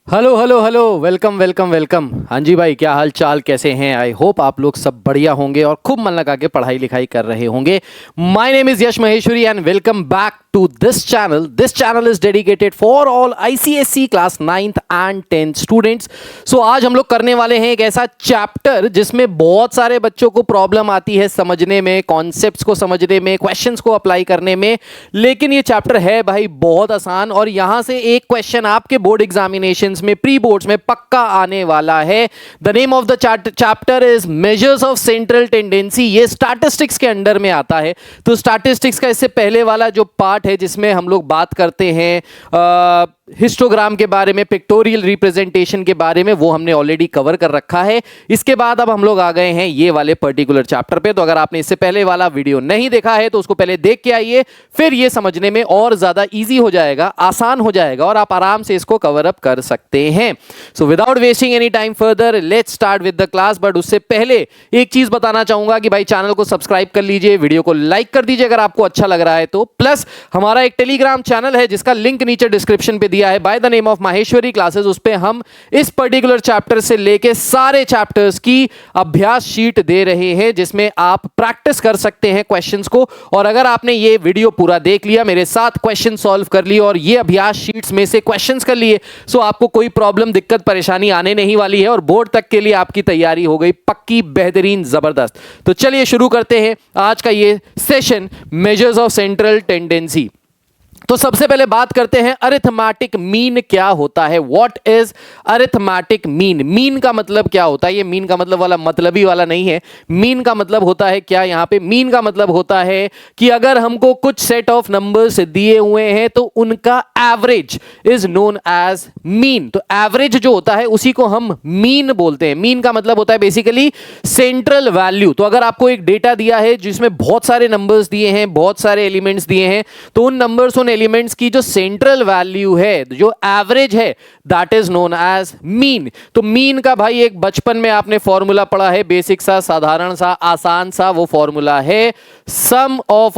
Hello hello hello, welcome welcome welcome. हाँ जी भाई, क्या हाल चाल, कैसे हैं? आई होप आप लोग सब बढ़िया होंगे और खूब मन लगा के पढ़ाई लिखाई कर रहे होंगे। My name is Yash Maheshwari and welcome back to this channel. This channel is dedicated for all ICSE class 9th and 10th students. So आज हम लोग करने वाले हैं एक ऐसा चैप्टर जिसमें बहुत सारे बच्चों को प्रॉब्लम आती है समझने में, कॉन्सेप्ट्स को समझने में, क्वेश्चंस को अप्लाई करने में। लेकिन ये चैप्टर है भाई बहुत आसान और यहां से एक क्वेश्चन आपके बोर्ड एग्जामिनेशन में, प्री बोर्ड्स में पक्का आने वाला है। The name of the chapter is measures of central tendency. ये स्टैटिस्टिक्स के अंडर में आता है। तो स्टैटिस्टिक्स का इससे पहले वाला जो पार्ट है जिसमें हम लोग बात करते हैं हिस्टोग्राम के बारे में, पिक्टोरियल रिप्रेजेंटेशन के बारे में, वो हमने ऑलरेडी कवर कर रखा है। इसके बाद अब हम लोग आ गए हैं ये वाले पर्टिकुलर चैप्टर पे। तो अगर आपने इससे पहले वाला वीडियो नहीं देखा है तो उसको पहले देख के आइए, फिर ये समझने में और ज्यादा इजी हो जाएगा, आसान हो जाएगा और आप आराम से इसको कवर अप कर सकते हैं। So without wasting any time further let's start with the class. But उससे पहले एक चीज बताना चाहूंगा कि भाई चैनल को सब्सक्राइब कर लीजिए, वीडियो को लाइक कर दीजिए अगर आपको अच्छा लग रहा है तो। प्लस हमारा एक टेलीग्राम चैनल है जिसका लिंक नीचे डिस्क्रिप्शन पे दिया है, by the name of Maheshwari classes. उस पे हम इस पर्टिकुलर चैप्टर से लेके सारे चैप्टर्स की अभ्यास शीट दे रहे हैं जिसमें आप प्रैक्टिस कर सकते हैं क्वेश्चंस को। और अगर आपने ये वीडियो पूरा देख लिया, मेरे साथ क्वेश्चन सॉल्व कर लिए और ये अभ्यास शीट्स में से क्वेश्चंस कर लिए, सो आपको कोई प्रॉब्लम, दिक्कत, परेशानी आने नहीं वाली है और बोर्ड तक के लिए आपकी तैयारी हो गई पक्की, बेहतरीन, जबरदस्त। तो चलिए शुरू करते हैं आज का ये session, measures of central tendency. तो सबसे पहले बात करते हैं अरिथमेटिक मीन क्या होता है। What is arithmetic mean? Mean का मतलब क्या होता है? ये मीन का मतलब वाला मतलबी वाला नहीं है। मीन का मतलब होता है क्या यहां पे? मीन का मतलब होता है कि अगर हमको कुछ सेट ऑफ नंबर्स दिए हुए हैं तो उनका average is known as mean. तो एवरेज जो होता है उसी को हम मीन बोलते हैं। मीन का मतलब होता है बेसिकली सेंट्रल वैल्यू। तो अगर आपको एक डेटा दिया है जिसमें बहुत सारे नंबर्स दिए हैं, बहुत सारे एलिमेंट्स दिए हैं, तो उन नंबर्स, उन एलिमेंट्स की जो सेंट्रल वैल्यू है, जो एवरेज है, that is known as mean. तो मीन का भाई एक बचपन में आपने फॉर्मूला पढ़ा है, बेसिक सा, साधारण सा, आसान सा। वो फॉर्मूला है sum of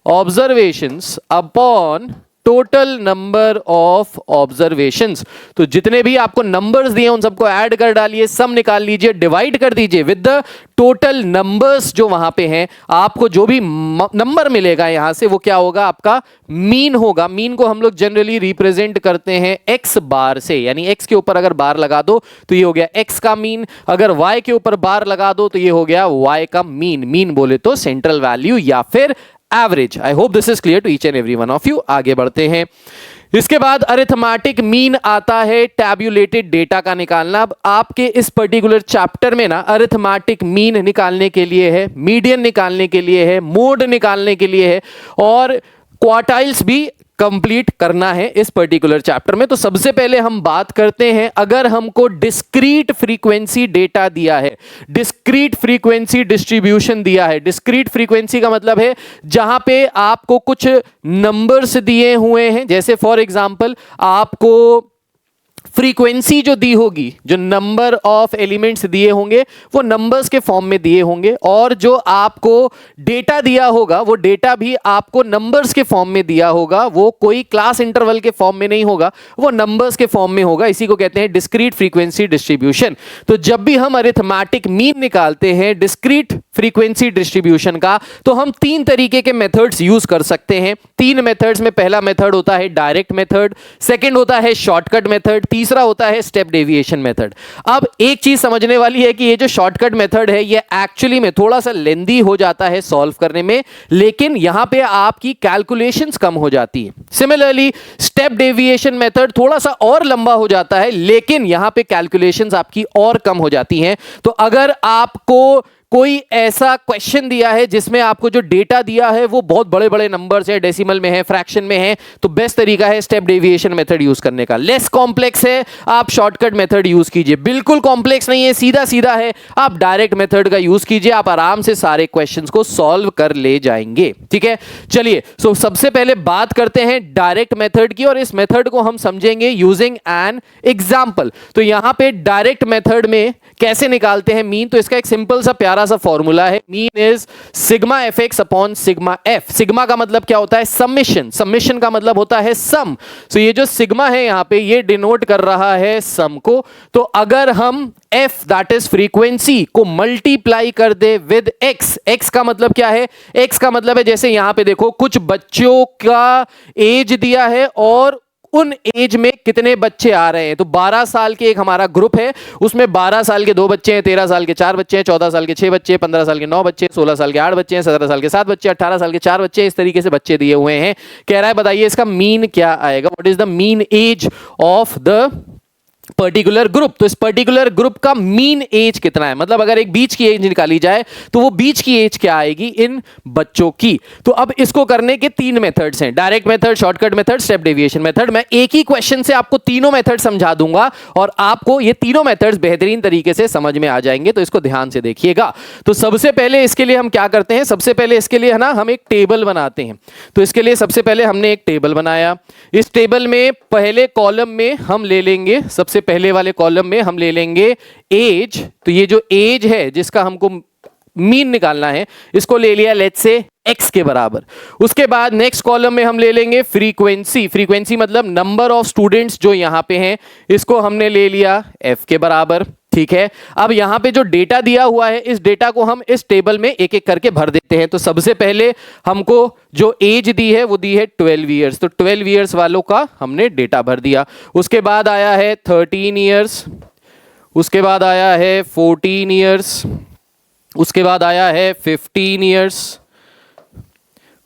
observations upon total number of observations. तो जितने भी आपको नंबर्स दिए उन सबको ऐड कर डालिए, सम निकाल लीजिए, डिवाइड कर दीजिए विद द टोटल नंबर्स जो वहां पे हैं। आपको जो भी नंबर मिलेगा यहां से वो क्या होगा? आपका मीन होगा। मीन को हम लोग जनरली रिप्रेजेंट करते हैं एक्स बार से, यानी एक्स के ऊपर अगर बार लगा दो तो ये हो गया एक्स का मीन, अगर वाई के ऊपर बार लगा दो तो ये हो गया वाई का मीन। मीन बोले तो सेंट्रल वैल्यू या फिर average. I hope this is clear to each and every one of you. आगे बढ़ते हैं। इसके बाद अरिथमेटिक मीन आता है टैब्यूलेटेड डेटा का निकालना। अब आपके इस पर्टिकुलर चैप्टर में ना अरिथमेटिक मीन निकालने के लिए है, मीडियन निकालने के लिए है, मोड निकालने के लिए है और क्वार्टाइल्स भी कंप्लीट करना है इस पर्टिकुलर चैप्टर में। तो सबसे पहले हम बात करते हैं, अगर हमको डिस्क्रीट फ्रीक्वेंसी डेटा दिया है, डिस्क्रीट फ्रीक्वेंसी डिस्ट्रीब्यूशन दिया है। डिस्क्रीट फ्रीक्वेंसी का मतलब है जहां पे आपको कुछ नंबर्स दिए हुए हैं, जैसे फॉर एग्जांपल आपको फ्रीक्वेंसी जो दी होगी, जो नंबर ऑफ एलिमेंट्स दिए होंगे वो नंबर्स के फॉर्म में दिए होंगे, और जो आपको डेटा दिया होगा वो डेटा भी आपको नंबर्स के फॉर्म में दिया होगा। वो कोई क्लास इंटरवल के फॉर्म में नहीं होगा, वो नंबर्स के फॉर्म में होगा। इसी को कहते हैं डिस्क्रीट फ्रीक्वेंसी डिस्ट्रीब्यूशन। तो जब भी हम अरिथमेटिक मीन निकालते हैं डिस्क्रीट फ्रीक्वेंसी डिस्ट्रीब्यूशन का, तो हम तीन तरीके के मेथड्स यूज कर सकते हैं। तीन मेथड्स में पहला मेथड होता है डायरेक्ट मेथड, सेकंड होता है शॉर्टकट मेथड, तीसरा होता है स्टेप डेविएशन मेथड। अब एक चीज समझने वाली है कि ये जो शॉर्टकट मेथड है ये एक्चुअली में थोड़ा सा लेंदी हो जाता है सॉल्व करने में, लेकिन यहां पे आपकी कैलकुलेशंस कम हो जाती है। सिमिलरली स्टेप डेविएशन मेथड थोड़ा सा और लंबा हो जाता है, लेकिन यहां पे कैलकुलेशंस आपकी और कम हो जाती हैं। तो अगर आपको कोई ऐसा क्वेश्चन दिया है जिसमें आपको जो डेटा दिया है वो बहुत बड़े बड़े नंबर्स है, डेसिमल में है, फ्रैक्शन में है, तो बेस्ट तरीका है स्टेप डेविएशन मेथड यूज करने का। लेस कॉम्प्लेक्स है आप शॉर्टकट मेथड यूज कीजिए, बिल्कुल कॉम्प्लेक्स नहीं है, सीधा सीधा है, आप डायरेक्ट मेथड का यूज कीजिए, आप आराम से सारे क्वेश्चंस को सॉल्व कर ले जाएंगे। ठीक है, चलिए सो सबसे पहले बात करते हैं डायरेक्ट मेथड की, और इस मेथड को हम समझेंगे यूजिंग एन एग्जाम्पल। तो यहां पे डायरेक्ट मेथड में कैसे निकालते हैं मीन, तो इसका एक सिंपल सा प्यारा प्यारा सा फॉर्मूला है, mean is sigma f x upon sigma f. Sigma का मतलब क्या होता है? समेशन। समेशन का मतलब होता है सम। सो ये जो सिग्मा है यहां पे ये डिनोट कर रहा है सम को। तो अगर हम f दैट इज फ्रीक्वेंसी को मल्टीप्लाई कर दे विद x, x का मतलब क्या है? x का मतलब है जैसे यहां पे देखो कुछ बच्चों का एज दिया है और उन एज में कितने बच्चे आ रहे हैं। तो 12 साल के एक हमारा ग्रुप है, उसमें 12 साल के 2 बच्चे हैं, 13 साल के 4 बच्चे हैं, 14 साल के 6 बच्चे हैं, 15 साल के 9 बच्चे हैं, 16 साल के 8 बच्चे हैं, 17 साल के 7 बच्चे, 18 साल के 4 बच्चे, इस तरीके से बच्चे दिए हुए हैं। कह रहा है बताइए इसका मीन क्या आएगा, what is the mean age of the particular group. तो इस पर्टिकुलर ग्रुप का मीन एज कितना है, मतलब अगर एक बीच की एज निकाली जाए तो वो बीच की एज क्या आएगी इन बच्चों की। तो अब इसको करने के 3 मेथड्स हैं, direct method, shortcut method, step deviation method. मैं एक ही क्वेश्चन से आपको तीनों मेथड समझा दूंगा और आपको ये तीनों मेथड्स बेहतरीन तरीके से समझ में आ जाएंगे, तो इसको ध्यान से देखिएगा। तो सबसे पहले इसके लिए हम क्या करते हैं, सबसे पहले इसके लिए है ना हम एक टेबल बनाते हैं। तो इसके लिए सबसे पहले हमने एक टेबल बनाया। इस टेबल में पहले कॉलम में हम ले लेंगे, सबसे पहले वाले कॉलम में हम ले लेंगे एज। तो ये जो एज है जिसका हमको मीन निकालना है, इसको ले लिया लेट्स से x के बराबर। उसके बाद नेक्स्ट कॉलम में हम ले लेंगे फ्रीक्वेंसी। फ्रीक्वेंसी मतलब नंबर ऑफ स्टूडेंट्स जो यहां पे हैं, इसको हमने ले लिया f के बराबर। ठीक है, अब यहां पे जो डेटा दिया हुआ है इस डेटा को हम इस टेबल में एक एक करके भर देते हैं। तो सबसे पहले हमको जो एज दी है वो दी है 12 ईयर्स, तो 12 ईयर्स वालों का हमने डेटा भर दिया। उसके बाद आया है 13 ईयर्स, उसके बाद आया है 14 ईयर्स, उसके बाद आया है 15 ईयर्स,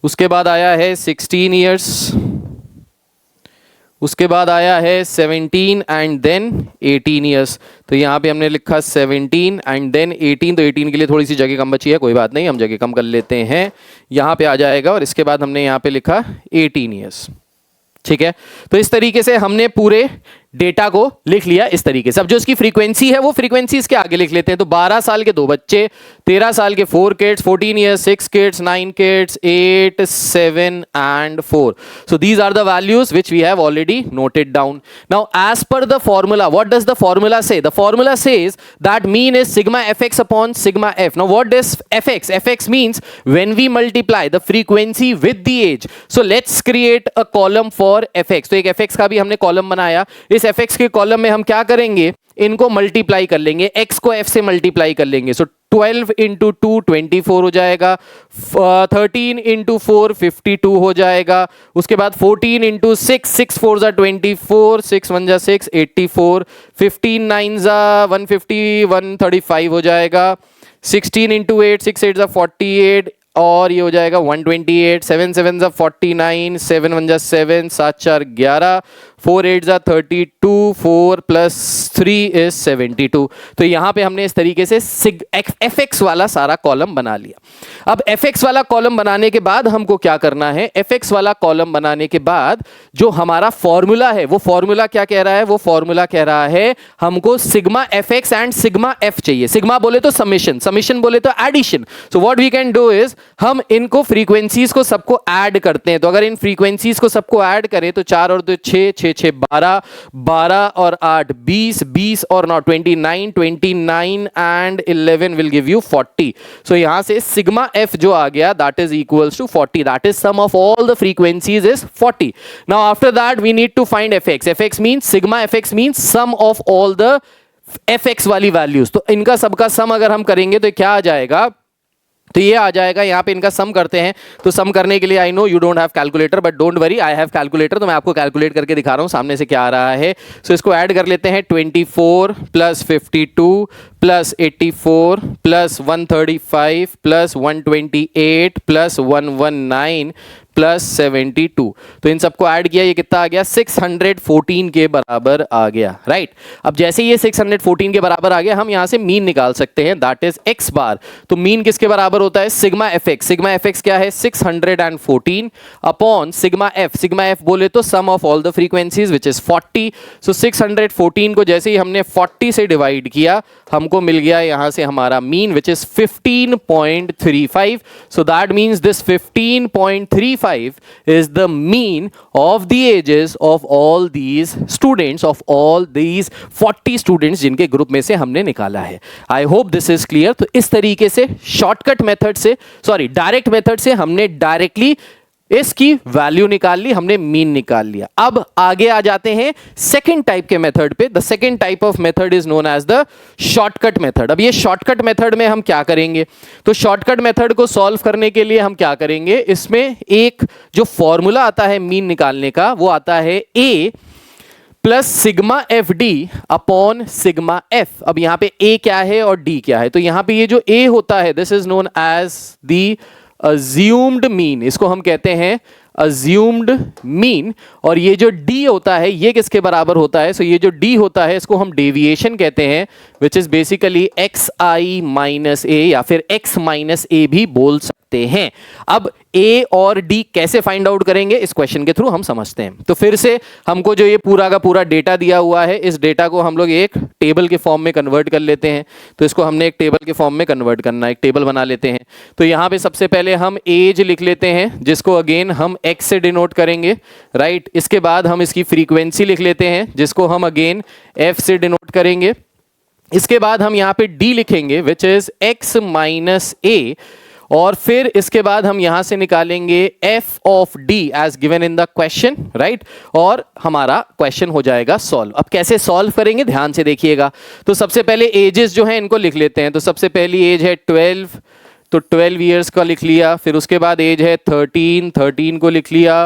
उसके बाद आया है 16 ईयर्स, उसके बाद आया है 17 एंड देन 18 ईयर्स। तो यहाँ पे हमने लिखा 17 एंड देन 18, तो 18 के लिए थोड़ी सी जगह कम बची है, कोई बात नहीं, हम जगह कम कर लेते हैं, यहाँ पे आ जाएगा। और इसके बाद हमने यहाँ पे लिखा 18 ईयर्स। ठीक है, तो इस तरीके से हमने पूरे डेटा को लिख लिया इस तरीके से। अब जो इसकी फ्रीक्वेंसी है वो फ्रीक्वेंसी इसके आगे लिख लेते हैं। तो 12 साल के 2 बच्चे, 13 साल के 4 kids, 14 years 6 kids, 9 kids, 8, 7 and 4. So these are the values which we have already noted down. Now as per the formula, what does the formula say? The formula says that mean is sigma fx upon sigma f. Now what is fx? Fx means when we multiply the frequency with the age. So let's create a column for fx. तो एक fx का भी हमने column बनाया। इस fx के column में हम क्या करेंगे, इनको मल्टीप्लाई कर लेंगे, x को f से मल्टीप्लाई कर लेंगे। सो 12 इंटू 2 24 हो जाएगा, 13 इंटू 4 52 हो जाएगा, उसके बाद 14 इंटू 6 6 4 जा 24, 6 1 जा 6 84, 15 9 जा 150 135 हो जाएगा, 16 इंटू 8 6 8 जा 48 और ये हो जाएगा 128, 7 7 जा 49, 7 1 जा 7, 7 4 11, 4 8 जा 32, 4 प्लस 3 इज 72। तो यहाँ पे हमने इस तरीके से एफ एक्स वाला सारा कॉलम बना लिया। अब एफ एक्स वाला कॉलम बनाने के बाद हमको क्या करना है, एफ एक्स वाला कॉलम बनाने के बाद जो हमारा फॉर्मूला है वो फॉर्मूला क्या कह रहा है, वो फॉर्मूला कह रहा है हमको sigma f x and sigma f चाहिए। सिग्मा बोले तो समेशन, समेशन बोले तो addition. So what we can do is हम इनको फ्रीक्वेंसीज को सबको ऐड करते हैं। तो अगर इन फ्रीक्वेंसीज को सबको ऐड करें तो 4 और 2 6 6 6 12, 12 और 8 20, 20 और 9 29, 29 and 11 will give you 40। So यहां से सिग्मा एफ जो आ गया that is equals to 40, that is sum of all the frequencies is 40। Now after that we need to find f x. F x means sigma f x means sum of all the f x वाली values. तो इनका सबका सम अगर हम करेंगे तो क्या आ जाएगा, तो ये आ जाएगा, यहाँ पे इनका सम करते हैं। तो सम करने के लिए I know you don't have calculator but don't worry I have calculator. तो मैं आपको कैलकुलेट करके दिखा रहा हूँ सामने से क्या आ रहा है। सो इसको ऐड कर लेते हैं, 24 plus 52 plus 84 plus 135 plus 128 plus 119 plus 72। तो इन सबको ऐड किया, ये कितना आ गया, 614 के बराबर आ गया, राइट। अब जैसे ये 614 के बराबर आ गया हम यहां से मीन निकाल सकते हैं, दैट इज एक्स बार। तो मीन किसके बराबर होता है, sigma f x. Sigma f x क्या है, 614 upon sigma f. Sigma f बोले तो sum of all the frequencies which is 40। So 614 को जैसे ही हमने 40 से डिवाइड किया हमको मिल गया यहां से हमारा mean which is 15.35। So that means this 15.35 25 is the mean of the ages of all these students, of all these 40 students जिनके ग्रुप में से हमने निकाला है. I hope this is clear. तो इस तरीके से शॉर्टकट मेथड से, सॉरी डायरेक्ट मेथड से हमने डायरेक्टली इसकी वैल्यू निकाल ली, हमने मीन निकाल लिया. अब आगे आ जाते हैं सेकंड टाइप के मेथड पे. The second type of method is known as the shortcut method. अब ये शॉर्टकट मेथड में हम क्या करेंगे, तो शॉर्टकट मेथड को सॉल्व करने के लिए हम क्या करेंगे, इसमें एक जो फॉर्मूला आता है मीन निकालने का वो आता है a plus sigma f d upon sigma F. अब यहां पे a क्या है और d क्या है, तो यहां पे ये जो a होता है this is known as the assumed mean, इसको हम कहते हैं अज्यूम्ड मीन. और ये जो d होता है ये किसके बराबर होता है, सो ये जो d होता है इसको हम डेविएशन कहते हैं, which is basically xi minus a या फिर x माइनस a भी बोल सकते हैं. अब a और d कैसे फाइंड आउट करेंगे इस क्वेश्चन के थ्रू हम समझते हैं. तो फिर से हमको जो ये पूरा का पूरा डेटा दिया हुआ है, इस डेटा को हम लोग एक टेबल के फॉर्म में कन्वर्ट कर लेते हैं. तो इसको हमने एक टेबल के फॉर्म में कन्वर्ट करना है, एक टेबल बना लेते हैं. तो यहाँ पे सबसे पहले हम एज लिख लेते हैं जिसको अगेन हम x से डिनोट करेंगे, राइट. इसके बाद हम इसकी फ्रीक्वेंसी लिख लेते हैं जिसको हम अगेन f से डिनोट करेंगे. इसके बाद हम यहाँ पे d लिखेंगे which is x minus a, और फिर इसके बाद हम यहां से निकालेंगे f of d as given in the question, right. और हमारा क्वेश्चन हो जाएगा सॉल्व. अब कैसे सॉल्व करेंगे ध्यान से देखिएगा. तो सबसे पहले एजेस जो हैं इनको लिख लेते हैं. तो सबसे पहली एज है 12, तो 12 ईयर्स का लिख लिया. फिर उसके बाद एज है 13, 13 को लिख लिया.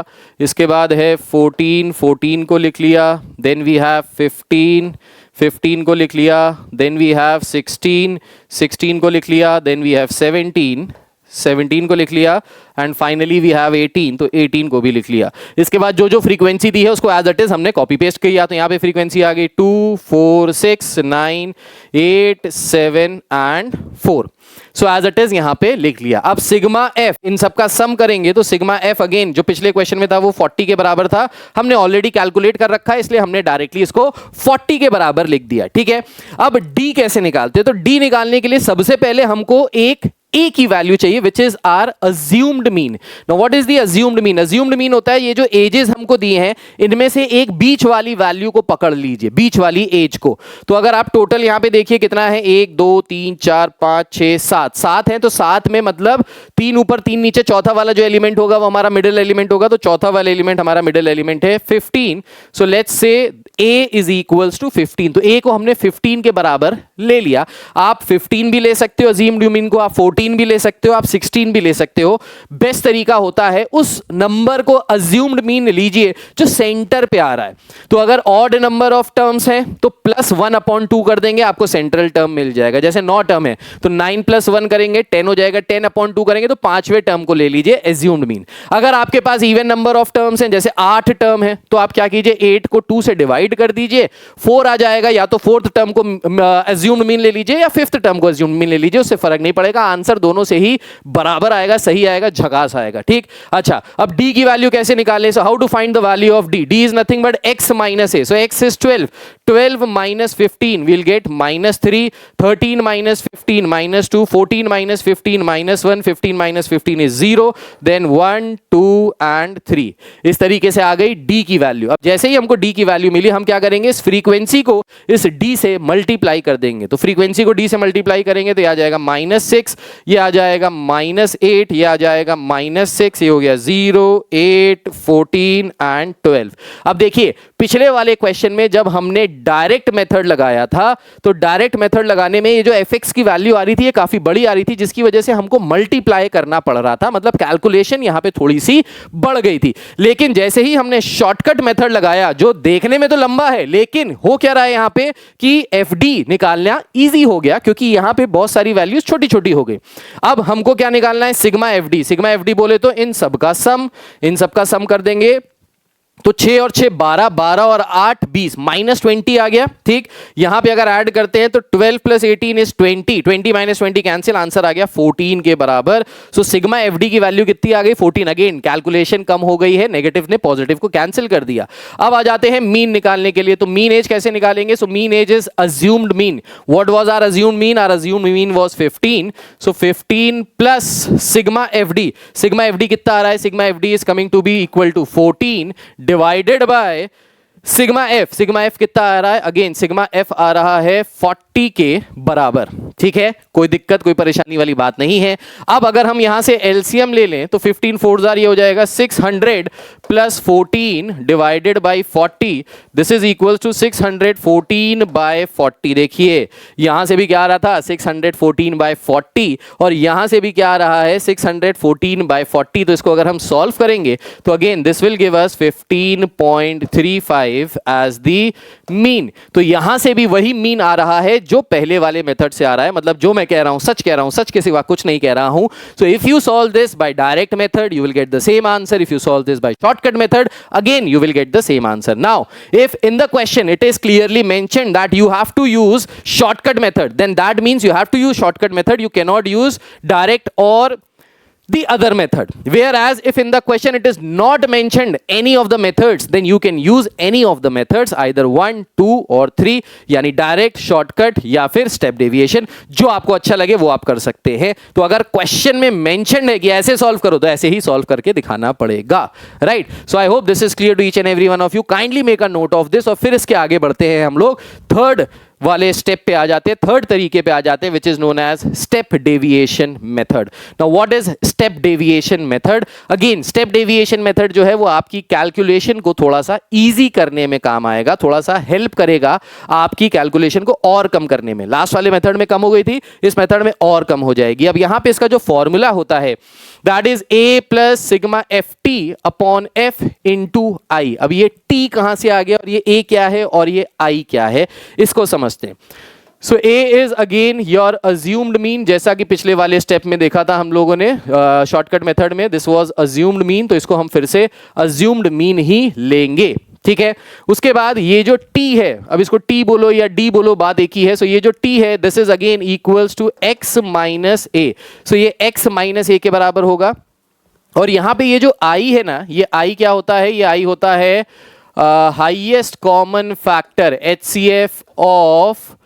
इसके बाद है 14, 14 को लिख लिया. देन वी हैव 15, 15 को लिख लिया. देन वी हैव 16, 16 को लिख लिया. देन वी हैव 17, 17 को लिख लिया. एंड फाइनली वी हैव 18, तो 18 को भी लिख लिया. इसके बाद जो जो फ्रीक्वेंसी दी है उसको एज इट इज हमने कॉपी पेस्ट किया. तो यहाँ पे फ्रीक्वेंसी आ गई 2, 4, 6, 9, 8, 7 and 4. So as it is यहाँ पे लिख लिया. अब सिग्मा एफ इन सबका सम करेंगे तो सिग्मा एफ अगेन जो पिछले क्वेश्चन में था वो 40 के बराबर था, हमने ऑलरेडी कैलकुलेट कर रखा है, इसलिए हमने डायरेक्टली इसको 40 के बराबर लिख दिया. ठीक है. अब डी कैसे निकालते हैं, तो डी निकालने के लिए सबसे पहले हमको एक a की वैल्यू चाहिए which is are assumed mean. Now what is the assumed mean, assumed mean होता है ये जो एजेस हमको दिए हैं इनमें से एक बीच वाली वैल्यू को पकड़ लीजिए, बीच वाली एज को. तो अगर आप टोटल यहां पे देखिए कितना है, 1 2 3 4 5 6 7, 7 है. तो 7 में मतलब 3 ऊपर 3 नीचे, चौथा वाला जो एलिमेंट होगा वो हमारा मिडिल एलिमेंट होगा. तो चौथा वाला एलिमेंट हमारा मिडिल एलिमेंट है 15. So let's say a is equals to 15. तो a को हमने 15 के बराबर ले लिया. आप 15 भी ले सकते हो अज्यूम्ड मीन को, आप 14 भी ले सकते हो, आप 16 भी ले सकते हो. बेस्ट तरीका होता है उस नंबर को अज्यूम्ड मीन लीजिए जो सेंटर पे आ रहा है. तो अगर ऑड नंबर ऑफ टर्म्स है तो प्लस 1/2 कर देंगे, आपको सेंट्रल टर्म मिल जाएगा. जैसे 9 टर्म है तो 9 + 1 करेंगे 10 हो जाएगा, 10/2 करेंगे तो 5वें टर्म को ले लीजिए अज्यूम्ड मीन. अगर आपके पास इवन नंबर ऑफ टर्म्स हैं जैसे 8 टर्म है तो आप क्या कीजिए 8 को 2 से डिवाइड कर दीजिए, 4 आ जाएगा. या तो 4th टर्म को अज्यूम्ड मीन ले लीजिए या 5th टर्म को अज्यूम्ड मीन ले लीजिए, उससे फर्क नहीं पड़ेगा, आंसर दोनों से ही बराबर आएगा, सही आएगा, झकास आएगा. ठीक. अच्छा, अब d की वैल्यू कैसे निकालें, so how to find the value of d. d is nothing but x minus a. So x is 12, 12 minus 15 will get -3, 13 minus 15 -2, 14 minus 15 -1, 15 minus 15 is 0, then 1 2 and 3. इस तरीके से आ गई d की वैल्यू. अब जैसे ही हमको d की वैल्यू मिली हम क्या करेंगे, इस फ्रीक्वेंसी को इस d से मल्टीप्लाई कर देंगे. तो फ्रीक्वेंसी को d से मल्टीप्लाई करेंगे तो ये आ जाएगा -6, ये आ जाएगा -8, ये आ जाएगा -6, ये हो गया 0, 8, 14 एंड 12. अब देखिए पिछले वाले क्वेश्चन में जब हमने डायरेक्ट मेथड लगाया था तो डायरेक्ट मेथड लगाने में ये जो fx की वैल्यू आ रही थी ये काफी बड़ी आ रही थी, जिसकी वजह से हमको मल्टीप्लाई करना पड़ रहा था, मतलब कैलकुलेशन यहां पे थोड़ी सी बढ़ गई थी. लेकिन जैसे ही हमने शॉर्टकट मेथड लगाया जो देखने में तो लंबा है लेकिन हो क्या रहा है यहां पे कि fd निकालना इजी हो गया क्योंकि यहां पे बहुत सारी वैल्यूज छोटी छोटी हो गई. अब हमको क्या निकालना है, sigma f D. Sigma f D बोले तो इन सब का सम कर देंगे. तो 6 और 6 12, 12 और 8 20, -20 आ गया। ठीक, यहां पे अगर ऐड करते हैं तो 12 + 18 इज 20, 20 - 20 कैंसिल, आंसर आ गया 14 के बराबर। सो सिग्मा एफडी की वैल्यू कितनी आ गई? 14। अगेन कैलकुलेशन कम हो गई है, नेगेटिव ने पॉजिटिव को कैंसिल कर दिया। अब आ जाते हैं मीन निकालने के लिए। तो मीन एज कैसे निकालेंगे? So mean as is assumed mean. What was our assumed mean? Our assumed mean was 15। So 15 plus sigma fd. Sigma fd कितना आ रहा है? Sigma fd is coming to be equal to 14 divided by sigma f. Sigma f कितना आ रहा है? Again sigma F आ रहा है 40 के बराबर। ठीक है, कोई दिक्कत कोई परेशानी वाली बात नहीं है। अब अगर हम यहां से एलसीएम ले लें तो 15 4 ये हो जाएगा 600 plus 14 divided by 40, this is equal to 614 by 40। देखिए यहां से भी क्या आ रहा था? 614 बाय 40 और यहां से भी क्या आ रहा है? 614 बाय 40। तो इसको अगर हम सॉल्व करेंगे तो again this will give us 15.35 as the mean. तो यहां से भी वही मीन आ रहा है जो पहले वाले मेथड से आ रहा है। मतलब जो मैं कह रहा हूं सच कह रहा हूं, सच के सिवा कुछ नहीं कह रहा हूं। So if you solve this by direct method you will get the same answer. If you solve this by shortcut method again you will get the same answer. Now if in the question it is clearly mentioned that you have to use shortcut method, then that means you have to use shortcut method. You cannot use direct or the other method. Whereas if in the question it is not mentioned any of the methods, then you can use any of the methods, either 1 2 और 3, यानी direct, shortcut या फिर step deviation, जो आपको अच्छा लगे वो आप कर सकते हैं। तो अगर क्वेश्चन में मेंशन है कि ऐसे सॉल्व करो तो ऐसे ही सॉल्व करके दिखाना पड़ेगा, right? So I hope this is clear to each and every one of you. Kindly make a note of this. और फिर इसके आगे बढ़ते हैं हम लोग थर्ड वाले स्टेप पे आ जाते हैं, थर्ड तरीके पे आ जाते हैं, which is known as step deviation method. Now what is step deviation method? Again step deviation method जो है वो आपकी कैलकुलेशन को थोड़ा सा इजी करने में काम आएगा, थोड़ा सा हेल्प करेगा आपकी कैलकुलेशन को और कम करने में। लास्ट वाले मेथड में कम हो गई थी, इस मेथड में और कम हो जाएगी। अब यहां पे इसका जो फॉर्मूला होता है that is a plus sigma f t upon f into i. अब ये t कहां से आ गया और ये a क्या है और ये i क्या है, इसको समझते हैं। सो a is again your assumed mean, जैसा कि पिछले वाले स्टेप में देखा था हम लोगों ने शॉर्टकट मेथड में, दिस वाज अज्यूम्ड मीन। तो इसको हम फिर से अज्यूम्ड मीन ही लेंगे, ठीक है। उसके बाद ये जो t है, अब इसको t बोलो या d बोलो, बात एक ही है। सो ये जो t है this is again equals to x minus a। So ये x माइनस a के बराबर होगा। और यहां पे ये जो i है ना, ये i क्या होता है? ये i होता है highest common factor HCF of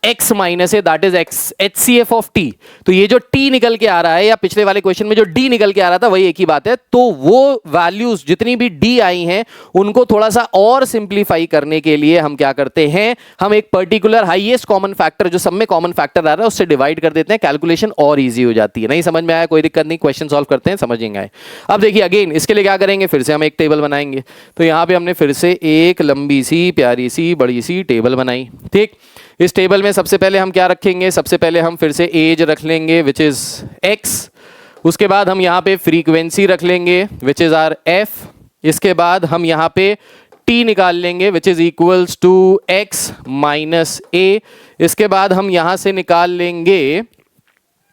x minus है, that is HCF of t। तो ये जो t निकल के आ रहा है या पिछले वाले क्वेश्चन में जो d निकल के आ रहा था वही एक ही बात है। तो वो वैल्यूज जितनी भी d आई हैं उनको थोड़ा सा और सिंप्लीफाई करने के लिए हम क्या करते हैं, हम एक पर्टिकुलर हाईएस्ट कॉमन फैक्टर जो सब में कॉमन फैक्टर आ रहा है उससे डिवाइड कर देते हैं, कैलकुलेशन और ईजी हो जाती है। नहीं समझ में आया कोई दिक्कत नहीं, क्वेश्चन सॉल्व करते हैं, समझेंगे आए। अब देखिए अगेन इसके लिए क्या करेंगे, फिर से हम एक टेबल बनाएंगे। तो यहाँ पे हमने फिर से एक लंबी सी प्यारी सी बड़ी सी टेबल बनाई, ठीक। इस टेबल में सबसे पहले हम क्या रखेंगे, सबसे पहले हम फिर से एज रख लेंगे विच इज x। उसके बाद हम यहाँ पे फ्रीक्वेंसी रख लेंगे विच इज आर f। इसके बाद हम यहाँ पे t निकाल लेंगे which is equals to x minus a। इसके बाद हम यहाँ से निकाल लेंगे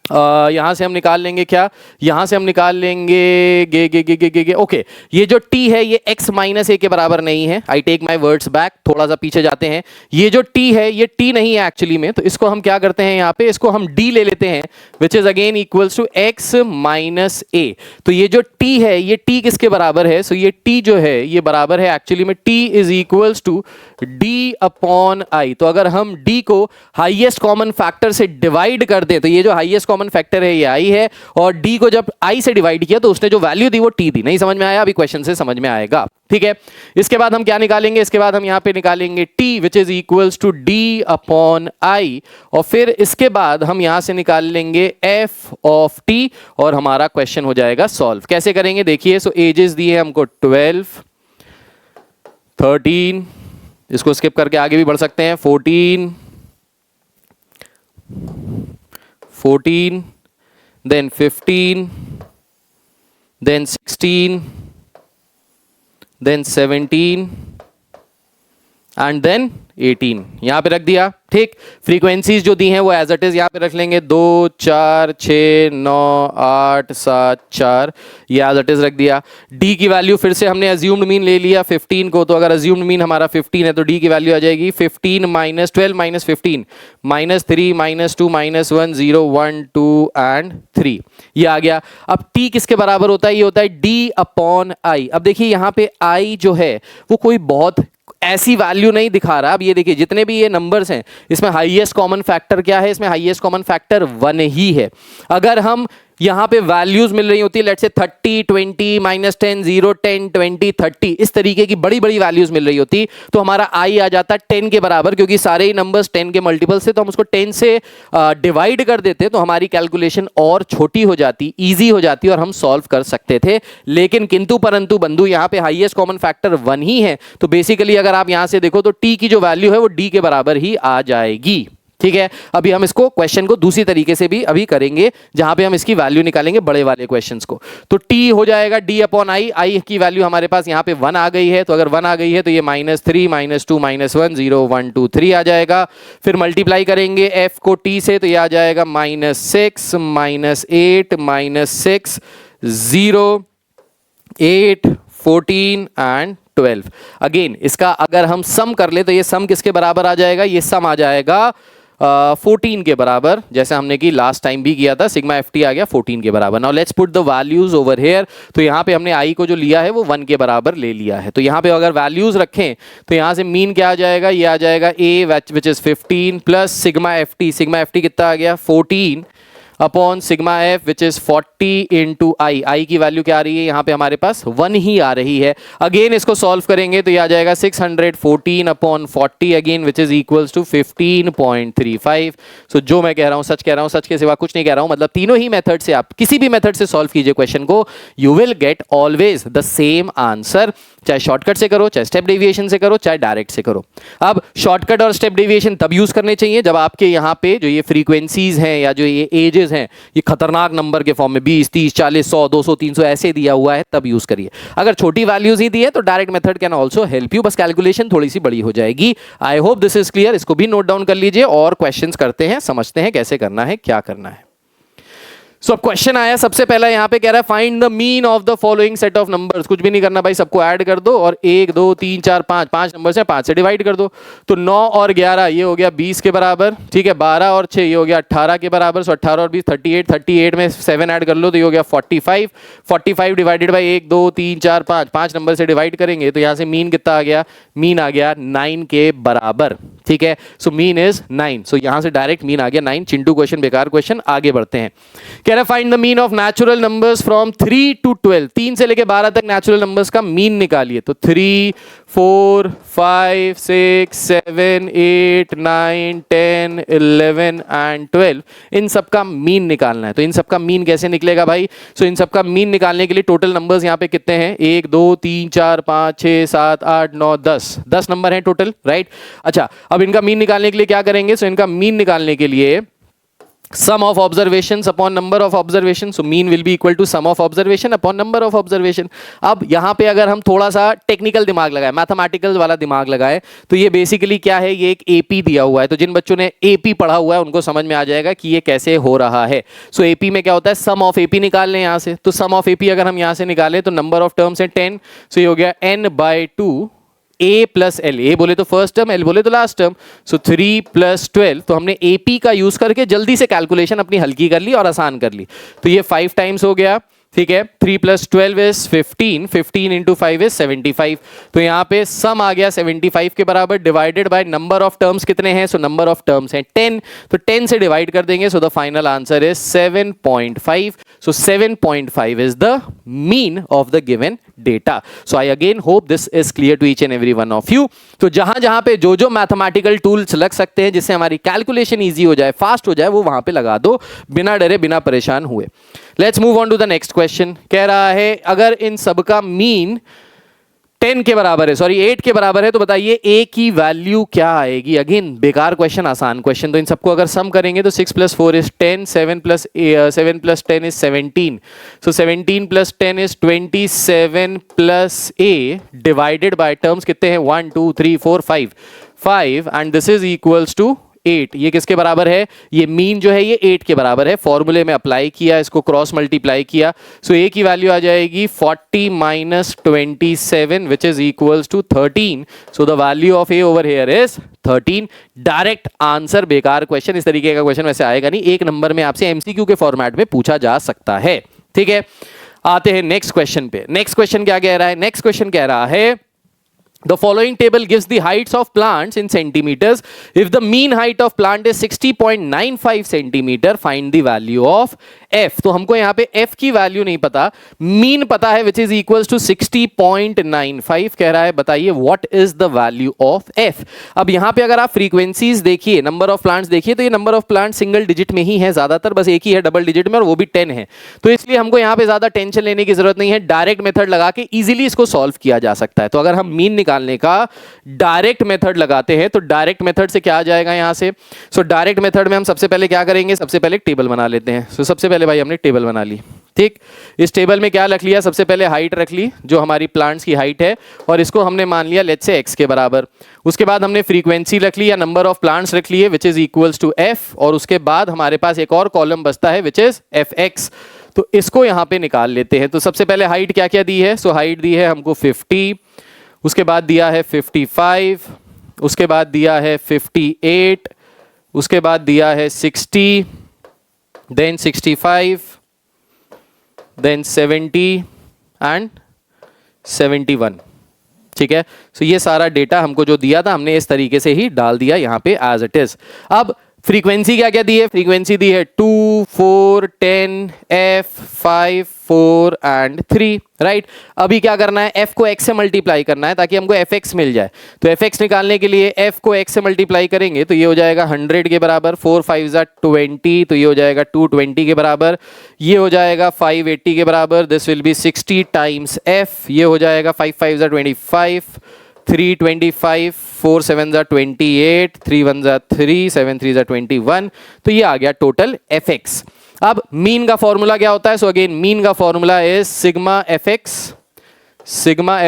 यहां से हम निकाल लेंगे क्या, यहां से हम निकाल लेंगे गे ओके। ये जो t है ये x माइनस a के बराबर नहीं है, I take my words back, थोड़ा सा पीछे जाते हैं। ये जो t है ये t नहीं है एक्चुअली में, तो इसको हम क्या करते हैं, यहाँ पे इसको हम d ले लेते हैं which is again equals to x minus a। तो ये जो t है ये t किसके बराबर है, सो ये t जो है ये बराबर है एक्चुअली में t is equals to d upon i। तो अगर हम d को हाईएस्ट कॉमन फैक्टर से डिवाइड कर दें तो ये जो हाईएस्ट कॉमन फैक्टर है ये i है, और d को जब i से डिवाइड किया तो उसने जो वैल्यू दी वो t दी। नहीं समझ में आया, अभी क्वेश्चन से समझ में आएगा, ठीक है। इसके बाद हम क्या निकालेंगे, इसके बाद हम यहाँ पे निकालेंगे t which is equals to d upon i, और फिर इसके बाद हम यहाँ से निकाल लेंगे f ऑफ t और हमारा क्वेश्चन हो जाएगा सॉल्व। कैसे करेंगे देखिए, सो एजेस दिए हमको 12, 13, इसको स्किप करके आगे भी बढ़ सकते हैं, 14, 14, then 15, then 16, then 17, and then 18 यहाँ पे रख दिया। ठीक, फ्रीक्वेंसीज जो दी हैं वो एज इट इज यहाँ पे रख लेंगे, 2 4 6 9 8 7 4, ये एज इट इज रख दिया। डी की वैल्यू फिर से हमने अज्यूम्ड मीन ले लिया 15 को, तो अगर अज्यूम्ड मीन हमारा 15 है तो डी की वैल्यू आ जाएगी 15 minus 12 minus 15 minus 3 minus 2 minus 1 0 1 2 and 3, ये आ गया। अब टी किसके बराबर होता है? ये होता है डी अपॉन आई। अब देखिए यहाँ पे आई जो है वो कोई बहुत ऐसी वैल्यू नहीं दिखा रहा। अब ये देखिए जितने भी ये नंबर्स हैं इसमें हाईएस्ट कॉमन फैक्टर क्या है? इसमें हाईएस्ट कॉमन फैक्टर 1 ही है। अगर हम यहाँ पे वैल्यूज मिल रही होती है, लेट्स से 30 20 माइनस 10 0 10 20 30, इस तरीके की बड़ी बड़ी वैल्यूज मिल रही होती तो हमारा आई आ जाता 10 के बराबर, क्योंकि सारे ही नंबर्स 10 के मल्टीपल से, तो हम उसको 10 से डिवाइड कर देते तो हमारी कैलकुलेशन और छोटी हो जाती, ईजी हो जाती और हम सॉल्व कर सकते थे। लेकिन किंतु परंतु बंधु यहाँ पे हाईएस्ट कॉमन फैक्टर 1 ही है, तो बेसिकली अगर आप यहां से देखो तो टी की जो वैल्यू है वो डी के बराबर ही आ जाएगी। ठीक है, अभी हम इसको क्वेश्चन को दूसरी तरीके से भी अभी करेंगे जहां पे हम इसकी वैल्यू निकालेंगे बड़े वाले क्वेश्चंस को। तो t हो जाएगा d अपॉन आई। आई की वैल्यू हमारे पास यहाँ पे 1 आ गई है, तो अगर 1 आ गई है तो ये -3 -2 -1 0 1 2 3 आ जाएगा। फिर मल्टीप्लाई करेंगे f को t से, तो ये आ जाएगा -6 -8 -6 0 8 14 एंड 12। अगेन इसका अगर हम सम कर ले तो ये सम किसके बराबर आ जाएगा? ये सम आ जाएगा 14 के बराबर, जैसे हमने की लास्ट टाइम भी किया था। सिग्मा एफ टी आ गया 14 के बराबर। Now let's put the values over here. तो यहाँ पे हमने आई को जो लिया है वो 1 के बराबर ले लिया है, तो यहाँ पे अगर वैल्यूज रखें तो यहाँ से मीन क्या आ जाएगा? ये आ जाएगा a which is 15 plus sigma f t कितना आ गया? 14 upon sigma f which is 40 into i. I की वैल्यू क्या आ रही है? यहाँ पे हमारे पास 1 ही आ रही है। अगेन इसको सॉल्व करेंगे तो ये आ जाएगा 614 upon 40 again which is equals to 15.35। So जो मैं कह रहा हूँ सच कह रहा हूँ, सच के सिवा कुछ नहीं कह रहा हूँ। मतलब तीनों ही मेथड से आप किसी भी मेथड से सॉल्व कीजिए क्वेश्चन को, you will get always the same answer. चाहे शॉर्टकट से करो, चाहे स्टेप डेविएशन से करो, चाहे डायरेक्ट से करो। अब शॉर्टकट और स्टेप डेविएशन तब यूज करने चाहिए जब आपके यहाँ पे जो ये फ्रीक्वेंसीज हैं या जो ये एजेस हैं ये खतरनाक नंबर के फॉर्म में 20 30 40 100 200 300 ऐसे दिया हुआ है, तब यूज करिए। अगर छोटी वैल्यूज ही दी है तो direct method can also help you, बस कैलकुलेशन थोड़ी सी बड़ी हो जाएगी। आई होप दिस इज क्लियर। इसको भी नोट डाउन कर लीजिए और क्वेश्चंस करते हैं, समझते हैं कैसे करना है, क्या करना है। सो अब क्वेश्चन आया सबसे पहला, यहां पे कह रहा है find the mean of the following set of numbers. कुछ भी नहीं करना भाई, सबको ऐड कर दो और 1 2 3 4 5 5 नंबर्स हैं, 5 से डिवाइड कर दो। तो 9 और 11 ये हो गया 20 के बराबर, ठीक है। 12 और 6 ये हो गया 18 के बराबर। सो 18 और 20 38, 38 में 7 ऐड कर लो तो ये हो गया 45। 45 डिवाइडेड बाई 1 2 3 4 5, 5 नंबर से डिवाइड करेंगे तो यहां से मीन कितना आ गया? मीन आ गया 9 के बराबर, ठीक है। So mean is 9। सो यहां से डायरेक्ट मीन आ गया 9। चिंटू क्वेश्चन बेकार क्वेश्चन, आगे बढ़ते हैं। कह रहा है find the mean of natural numbers from 3 to 12। 3 से लेके 12 तक नेचुरल नंबर्स का मीन निकालिए। तो 3 4 5 6 7 8 9 10 11 एंड 12, इन सब का मीन निकालना है। तो इन सब का मीन कैसे निकलेगा भाई? सो इन सब का मीन निकालने के लिए टोटल नंबर्स यहाँ पे कितने हैं? 1 2 3 4 5 6 7 8 9 10 नंबर हैं टोटल, राइट। अच्छा, अब इनका मीन निकालने के लिए क्या करेंगे? सो इनका मीन निकालने के लिए sum of observations upon number of observation, so mean will be equal to sum of observation upon number of observation। अब यहाँ पे अगर हम थोड़ा सा टेक्निकल दिमाग लगाए, मैथमेटिकल वाला दिमाग लगाए, तो ये बेसिकली क्या है? ये एक एपी दिया हुआ है। तो जिन बच्चों ने एपी पढ़ा हुआ है उनको समझ में आ जाएगा कि ये कैसे हो रहा है। सो एपी में क्या होता है? सम ऑफ एपी निकाल लें यहाँ से। तो सम ऑफ एपी अगर हम यहाँ से निकालें तो नंबर ऑफ टर्म्स है 10, सो ये हो गया n/2 a प्लस एल। ए बोले तो फर्स्ट टर्म, एल बोले तो लास्ट टर्म। सो 3 + 12, तो हमने एपी का यूज करके जल्दी से कैलकुलेशन अपनी हल्की कर ली और आसान कर ली। तो ये 5 टाइम्स हो गया, ठीक है। 3 + 12 इज 15, 15 इंटू 5 इज 75। तो यहाँ पे सम आ गया 75 के बराबर, divided by number of terms कितने हैं? सो नंबर ऑफ टर्म्स हैं 10, तो 10 से डिवाइड कर देंगे। So the final answer is 7.5। So 7.5 is the mean of the given data. So I again hope this is clear to each and every one of you. तो जहां जहां पे जो जो मैथमेटिकल टूल्स लग सकते हैं जिससे हमारी कैलकुलेशन ईजी हो जाए, फास्ट हो जाए, वो वहां पे लगा दो, बिना डरे बिना परेशान हुए। Let's move on to the next question. कह रहा है अगर इन सब का मीन 10 के बराबर है, सॉरी 8 के बराबर है, तो बताइए a की वैल्यू क्या आएगी। अगेन बेकार क्वेश्चन, आसान क्वेश्चन। तो इन सबको अगर सम करेंगे तो 6 + 4 is 10, 7 + 10 is 17, so 17 + 10 is 27 plus a divided by terms कितने हैं 1 2 3 4 5 and this is equals to 8। ये किसके बराबर है, ये मीन जो है ये 8 के बराबर है। फॉर्मूले में अप्लाई किया, इसको क्रॉस मल्टीप्लाई किया, सो a की वैल्यू आ जाएगी 40 - 27 which is equals to 13। So the value of a over here is 13। Direct answer. बेकार क्वेश्चन, इस तरीके का क्वेश्चन वैसे आएगा नहीं, एक नंबर में आपसे एमसीक्यू के फॉर्मेट में पूछा जा सकता है। ठीक है, आते हैं नेक्स्ट क्वेश्चन पे। नेक्स्ट क्वेश्चन क्या कह रहा है, नेक्स्ट क्वेश्चन कह रहा है the following table gives the heights of plants in centimeters. If the mean height of plant is 60.95 centimeter, find the value of f. तो हमको यहाँ पे f की वैल्यू नहीं पता, मीन पता है which is equals to 60.95 कह रहा है। बताइए what is the value of f। अब यहाँ पे अगर आप फ्रीक्वेंसीज देखिए, नंबर ऑफ प्लांट्स देखिए, तो ये number of plant single digit में ही है ज्यादातर, बस एक ही है डबल डिजिट में और वो भी 10 है। तो इसलिए हमको यहाँ पे ज्यादा टेंशन लेने की जरूरत नहीं है, डायरेक्ट मेथड लगा के इजीली इसको सॉल्व किया जा सकता है। तो अगर हम मीन निकालने का डायरेक्ट मेथड लगाते हैं तो डायरेक्ट मेथड से क्या आ जाएगा यहां से, सो डायरेक्ट मेथड में हम सबसे पहले क्या करेंगे, सबसे पहले एक टेबल बना लेते हैं। सो सबसे पहले भाई हमने टेबल बना ली, ठीक। इस टेबल में क्या रख लिया, सबसे पहले हाइट रख ली जो हमारी प्लांट्स की हाइट है, और इसको हमने मान लिया लेट्स से x के बराबर। उसके बाद हमने फ्रीक्वेंसी रख ली या नंबर ऑफ प्लांट्स रख लिए which is equals to f, और उसके बाद हमारे पास एक और कॉलम बचता है विच इज fx। तो इसको यहां पे निकाल लेते हैं। तो सबसे पहले हाइट क्या क्या दी है, सो हाइट दी है हमको 50, उसके बाद दिया है 55, उसके बाद दिया है 58, उसके बाद दिया है 60, देन 65, देन 70 एंड 71। ठीक है, सो ये सारा डेटा हमको जो दिया था हमने इस तरीके से ही डाल दिया यहाँ पे एज इट इज। अब फ्रीक्वेंसी क्या क्या दी है, फ्रीक्वेंसी दी है 2 4 10 f 5 4 एंड 3, राइट। अभी क्या करना है, f को x से मल्टीप्लाई करना है ताकि हमको fx मिल जाए। तो fx निकालने के लिए f को x से मल्टीप्लाई करेंगे तो ये हो जाएगा 100 के बराबर, 4 5 20, तो ये हो जाएगा 220 के बराबर, ये हो जाएगा 580 के बराबर, this will B 60 times f, ये हो जाएगा 5 5 25, 3 25, 4 7 28, 3 1 3, 7 3 21, तो ये आ गया टोटल fx। अब मीन का फॉर्मूला क्या होता है, सो अगेन मीन का formula is sigma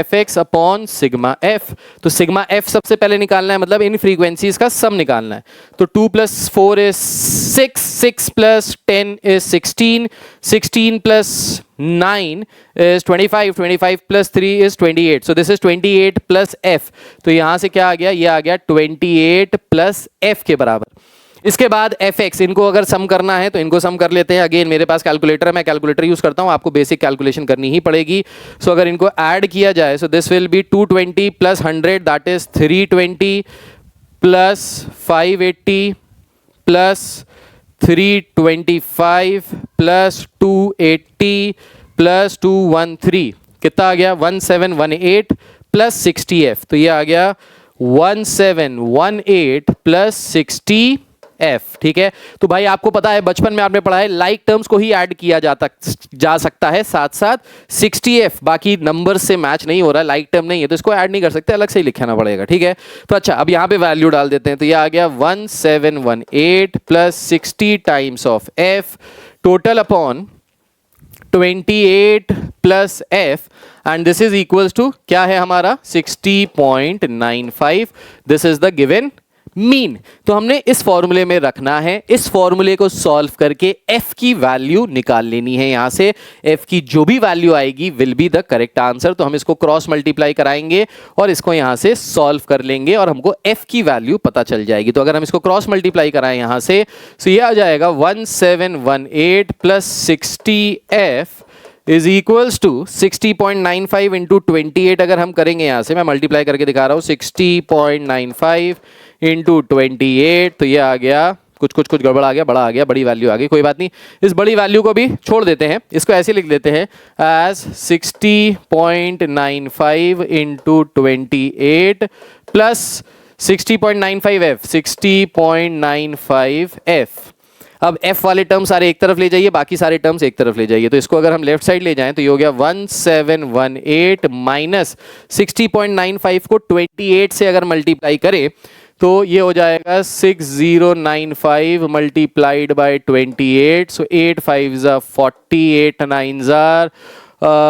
fx upon sigma f। तो सिग्मा f सबसे पहले निकालना है, मतलब इन फ्रीक्वेंसीज का सम निकालना है। तो 2 + 4 is 6, 6 + 10 is 16, 16 + 9 is 25, 25 + 3 is 28, so this is 28 + f। तो यहां से क्या आ गया, ये आ गया 28 + f के बराबर। इसके बाद fx, इनको अगर सम करना है तो इनको सम कर लेते हैं। अगेन मेरे पास कैलकुलेटर है, मैं कैलकुलेटर यूज करता हूं, आपको बेसिक कैलकुलेशन करनी ही पड़ेगी। सो अगर इनको ऐड किया जाए सो this will B 220 + 100 that is 320 + 580 + 325 + 280 + 213, कितना आ गया 1718 + 60f, तो ये आ गया 1718 + 60f। ठीक है, तो भाई आपको पता है बचपन में आपने पढ़ा है लाइक टर्म्स को ही ऐड किया जा सकता है साथ साथ 60f, बाकी नंबर से मैच नहीं हो रहा है, लाइक टर्म नहीं है तो इसको ऐड नहीं कर सकते, अलग से ही लिखना पड़ेगा। ठीक है, तो अच्छा अब यहाँ पे वैल्यू डाल देते हैं, तो ये आ गया 1718 + 60 times of f total upon 28 + f and this is equals to क्या है हमारा 60.95, this is the given mean. तो हमने इस फॉर्मूले में रखना है, इस फॉर्मूले को सॉल्व करके f की वैल्यू निकाल लेनी है। यहां से f की जो भी वैल्यू आएगी will be the correct answer. तो हम इसको क्रॉस मल्टीप्लाई कराएंगे और इसको यहां से सॉल्व कर लेंगे और हमको f की वैल्यू पता चल जाएगी। तो अगर हम इसको क्रॉस मल्टीप्लाई कराएं यहां से, तो ये आ जाएगा 1718 + 60f is equals to 60.95 into 28। अगर हम करेंगे यहां से, मैं मल्टीप्लाई करके दिखा रहा हूं, 60.95 इंटू 28, तो ये आ गया कुछ गड़बड़ आ गया, बड़ा आ गया, बड़ी वैल्यू आ गई, कोई बात नहीं, इस बड़ी वैल्यू को भी छोड़ देते हैं, इसको ऐसे लिख देते हैं as 60.95 into 28 plus 60.95f 60.95f अब f वाले टर्म सारे एक तरफ ले जाइए, बाकी सारे टर्म्स एक तरफ ले जाइए। तो इसको अगर हम लेफ्ट साइड ले जाएं तो ये हो गया 1718 माइनस 60.95 को 28 से अगर मल्टीप्लाई करें तो ये हो जाएगा 6095 multiplied by 28, so 8 5 40, 8 9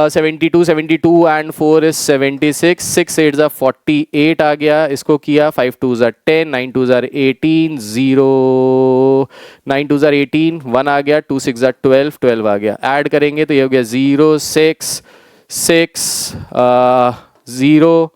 72, 72 and 4 is 76, 6 8 48 आ गया। इसको किया 5 2 10, 9 2 18, 0 9 2 18, 1 आ गया, 2 6 12, 12 आ गया। ऐड करेंगे तो ये हो गया 0 6 6 0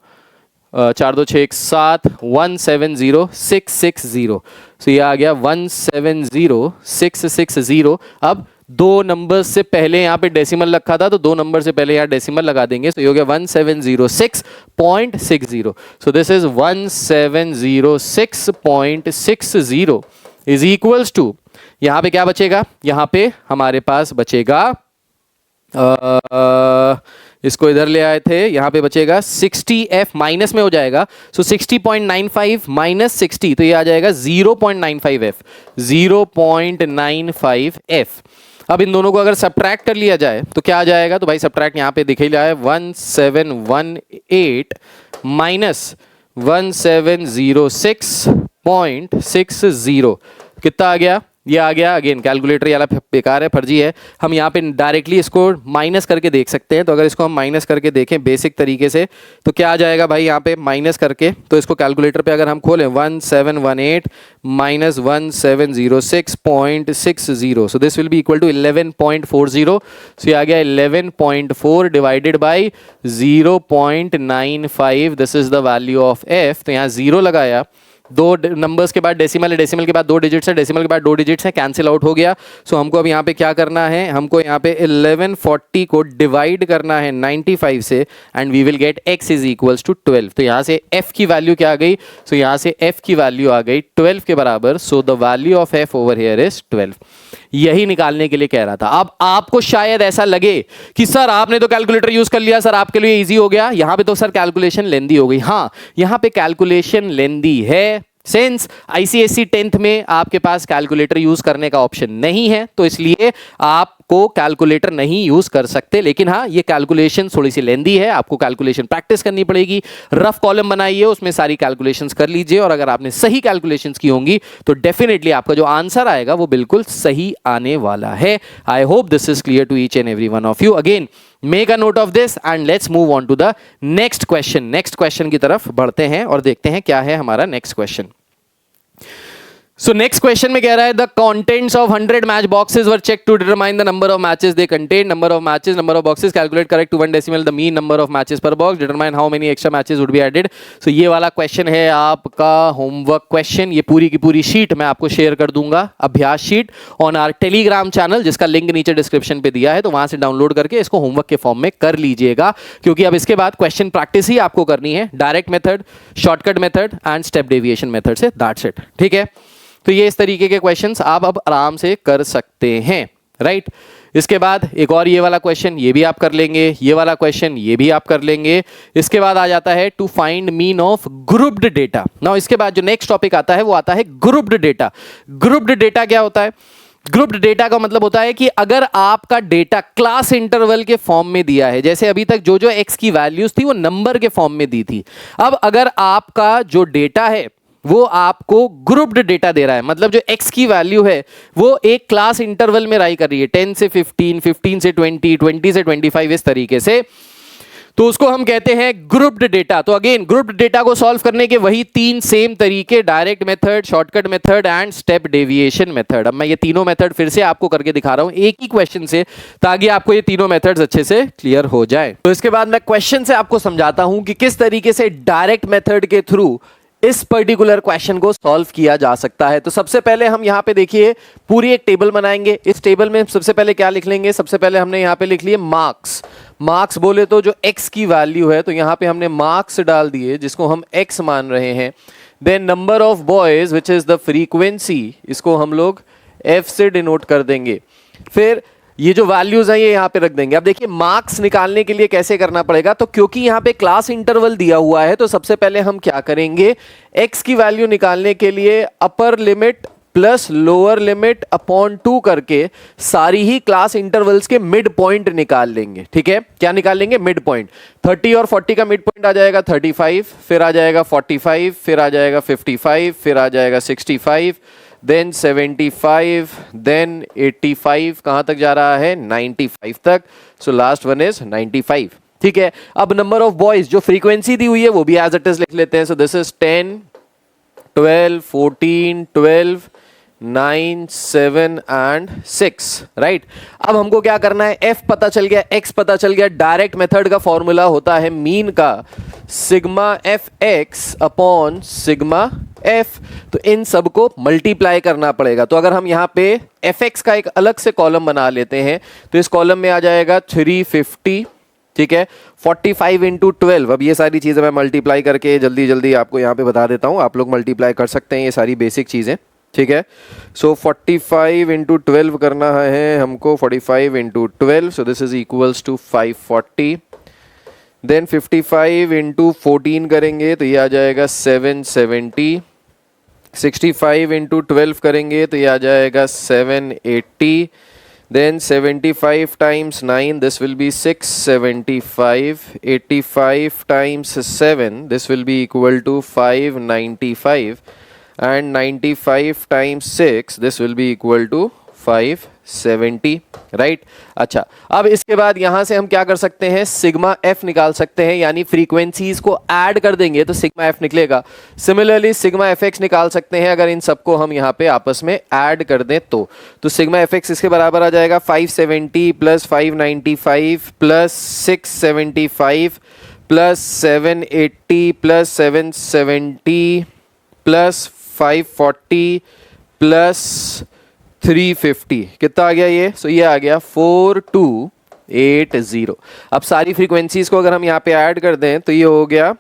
4 2 6 7 170660। सो ये आ गया 170660। अब दो नंबर से पहले यहाँ पे डेसिमल रखा था तो दो नंबर से पहले यहाँ डेसिमल लगा देंगे। तो ये हो गया 1706.60। So this is 1706.60 is equals to, यहाँ पे क्या बचेगा, यहाँ पे हमारे पास बचेगा इसको इधर ले आए थे, यहाँ पे बचेगा 60f, माइनस में हो जाएगा। सो 60.95 माइनस 60 तो ये आ जाएगा 0.95f, 0.95f। अब इन दोनों को अगर सब्ट्रैक्ट कर लिया जाए तो क्या आ जाएगा, तो भाई सब्ट्रैक्ट यहाँ पे दिख ही रहा है 1718 माइनस 1706.60 कितना आ गया, ये आ गया। अगेन कैलकुलेटर वाला बेकार है, फर्जी है। हम यहाँ पे डायरेक्टली इसको माइनस करके देख सकते हैं। तो अगर इसको हम माइनस करके देखें बेसिक तरीके से तो क्या आ जाएगा भाई, यहाँ पे माइनस करके तो इसको कैलकुलेटर पे अगर हम खोलें 1718 minus 1706.60, so this will be equal to 11.40। So ये आ गया 11.4 divided by 0.95, this is the value of f. तो यहाँ 0 लगाया, दो नंबर्स के बाद डेसिमल है, डेसिमल के बाद दो डिजिट्स है, डेसिमल के बाद दो डिजिट्स है, कैंसिल आउट हो गया। सो हमको अब यहाँ पे क्या करना है, हमको यहाँ पे 1140 को डिवाइड करना है 95 से and we will get x is equals to 12। तो यहाँ से f की वैल्यू क्या आ गई, सो यहाँ से f की वैल्यू आ गई 12 के बराबर। So the value of f over here is 12। यही निकालने के लिए कह रहा था। अब आपको शायद ऐसा लगे कि सर आपने तो कैलकुलेटर यूज कर लिया, सर आपके लिए इजी हो गया, यहां पे तो सर कैलकुलेशन लेंदी हो गई। हाँ, यहां पे कैलकुलेशन लेंदी है सिंस आईसीएससी 10th में आपके पास कैलकुलेटर यूज करने का ऑप्शन नहीं है, तो इसलिए आपको कैलकुलेटर नहीं यूज कर सकते। लेकिन हाँ, ये कैलकुलेशन थोड़ी सी लेंदी है, आपको कैलकुलेशन प्रैक्टिस करनी पड़ेगी। रफ कॉलम बनाइए, उसमें सारी कैलकुलेशंस कर लीजिए और अगर आपने सही कैलकुलेशंस की होंगी तो डेफिनेटली आपका जो आंसर आएगा वो बिल्कुल सही आने वाला है। I hope this is clear to each and every one of you. Again make a note of this and let's move on to the next question. Next question की तरफ बढ़ते हैं और देखते हैं क्या है हमारा next question. So next question में कह रहा है the contents of 100 match boxes were checked to determine the number of matches they contain, number of matches, number of boxes, calculate correct to one decimal the mean number of matches per box, determine how many extra matches would be added। So ये वाला question है आपका homework question. ये पूरी की पूरी sheet मैं आपको शेयर कर दूंगा, अभ्यास sheet on our Telegram channel, जिसका लिंक नीचे डिस्क्रिप्शन पे दिया है, तो वहां से डाउनलोड करके इसको होमवर्क के फॉर्म में कर लीजिएगा, क्योंकि अब इसके बाद क्वेश्चन प्रैक्टिस ही आपको करनी है, direct method, shortcut method and step deviation method से। दैट्स इट, ठीक है। तो ये इस तरीके के क्वेश्चंस आप अब आराम से कर सकते हैं, राइट। इसके बाद एक और ये वाला क्वेश्चन, ये भी आप कर लेंगे, ये वाला क्वेश्चन ये भी आप कर लेंगे। इसके बाद आ जाता है to find mean of grouped data. Now इसके बाद जो नेक्स्ट टॉपिक आता है वो आता है ग्रुप्ड डेटा। ग्रुप्ड डेटा क्या होता है? ग्रुप्ड डेटा का मतलब होता है कि अगर आपका डेटा क्लास इंटरवल के फॉर्म में दिया है, जैसे अभी तक जो जो एक्स की वैल्यूज थी वो नंबर के फॉर्म में दी थी, अब अगर आपका जो डेटा है वो आपको ग्रुप्ड डेटा दे रहा है, मतलब जो x की वैल्यू है वो एक क्लास इंटरवल में राई कर रही है, 10 से 15, 15 से 20, 20 से 25, इस तरीके से, तो उसको हम कहते हैं ग्रुप्ड डेटा। तो अगेन ग्रुप्ड डेटा को सॉल्व करने के वही तीन सेम तरीके, direct method, shortcut method and step deviation method. अब मैं ये तीनों मेथड फिर से आपको करके दिखा रहा हूं एक ही क्वेश्चन से, ताकि आपको ये तीनों मेथड्स अच्छे से क्लियर हो जाए। तो इसके बाद मैं क्वेश्चन से आपको समझाता हूं कि किस तरीके से डायरेक्ट मेथड के थ्रू इस पर्टिकुलर क्वेश्चन को सॉल्व किया जा सकता है। तो सबसे पहले हम यहाँ पे देखिए पूरी एक टेबल बनाएंगे। इस टेबल में सबसे पहले क्या लिख लेंगे, सबसे पहले हमने यहाँ पे लिख लिए मार्क्स। मार्क्स बोले तो जो x की वैल्यू है, तो यहाँ पे हमने मार्क्स डाल दिए जिसको हम x मान रहे हैं। Then number of boys which is the frequency, इसको हम लोग f से डिनोट कर देंगे। फिर ये जो वैल्यूज हैं ये यहाँ पे रख देंगे। अब देखिए मार्क्स निकालने के लिए कैसे करना पड़ेगा, तो क्योंकि यहाँ पे क्लास इंटरवल दिया हुआ है तो सबसे पहले हम क्या करेंगे, x की वैल्यू निकालने के लिए upper limit plus lower limit upon 2 करके सारी ही क्लास इंटरवल्स के मिड पॉइंट निकाल लेंगे। ठीक है, क्या निकाल लेंगे? Mid point. 30 और 40 का मिड पॉइंट आ जाएगा 35, फिर आ जाएगा 45, फिर आ जाएगा 55, फिर आ जाएगा 65, देन 75, देन 85, कहां तक जा रहा है? 95 तक। So last one is 95। ठीक है, अब नंबर ऑफ बॉयज, जो फ्रीक्वेंसी दी हुई है वो भी एज इट इज लिख लेते हैं। So this is 10, 12, 14, 12, 9, 7 and 6, right. अब हमको क्या करना है? f पता चल गया, x पता चल गया। डायरेक्ट मेथड का फॉर्मूला होता है मीन का sigma f x upon sigma F. तो इन सबको मल्टीप्लाई करना पड़ेगा। तो अगर हम यहाँ पे एफ एक्स का एक अलग से कॉलम बना लेते हैं तो इस कॉलम में आ जाएगा 350। ठीक है, 45 इंटू 12। अब ये सारी चीज़ें मैं मल्टीप्लाई करके जल्दी जल्दी आपको यहाँ पे बता देता हूँ, आप लोग मल्टीप्लाई कर सकते हैं ये सारी बेसिक चीज़ें। ठीक है, सो 45 इंटू 12 करना है हमको, 45 into 12, so this is equals to 540। Then 55 into 14 करेंगे तो ये आ जाएगा 770। 65 इंटू 12 करेंगे तो ये आ जाएगा 780। Then 75 times 9, this will be 675. 85 times 7, this will be equal to 595. And 95 times 6, this will be equal to 570, right. अच्छा, अब इसके बाद यहां से हम क्या कर सकते हैं? सिग्मा एफ निकाल सकते हैं, यानी फ्रीक्वेंसीज को ऐड कर देंगे तो सिग्मा एफ निकलेगा। सिमिलरली सिग्मा एफ एक्स निकाल सकते हैं अगर इन सबको हम यहाँ पे आपस में ऐड कर दें तो सिग्मा एफ एक्स इसके बराबर आ जाएगा 570 plus 595 plus 675 plus 780 plus 770 plus 540 plus 350। कितना आ गया ये? सो ये आ गया 4280। अब सारी फ्रीक्वेंसीज को अगर हम यहाँ पे ऐड कर दें तो ये हो गया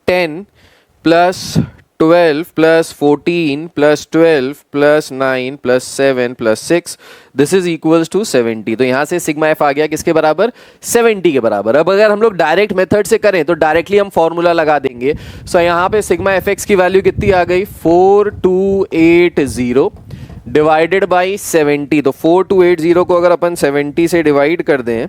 10 plus 12 plus 14 plus 12 plus 9 plus 7 plus 6, this is equals to 70। तो यहाँ से सिग्मा एफ आ गया किसके बराबर? 70 के बराबर। अब अगर हम लोग डायरेक्ट मेथड से करें तो डायरेक्टली हम फॉर्मूला लगा देंगे। सो यहाँ पे सिग्मा एफ एक्स की वैल्यू कितनी आ गई? 4280 डिवाइडेड बाई 70। तो 4280 को अगर अपन 70 से डिवाइड कर दें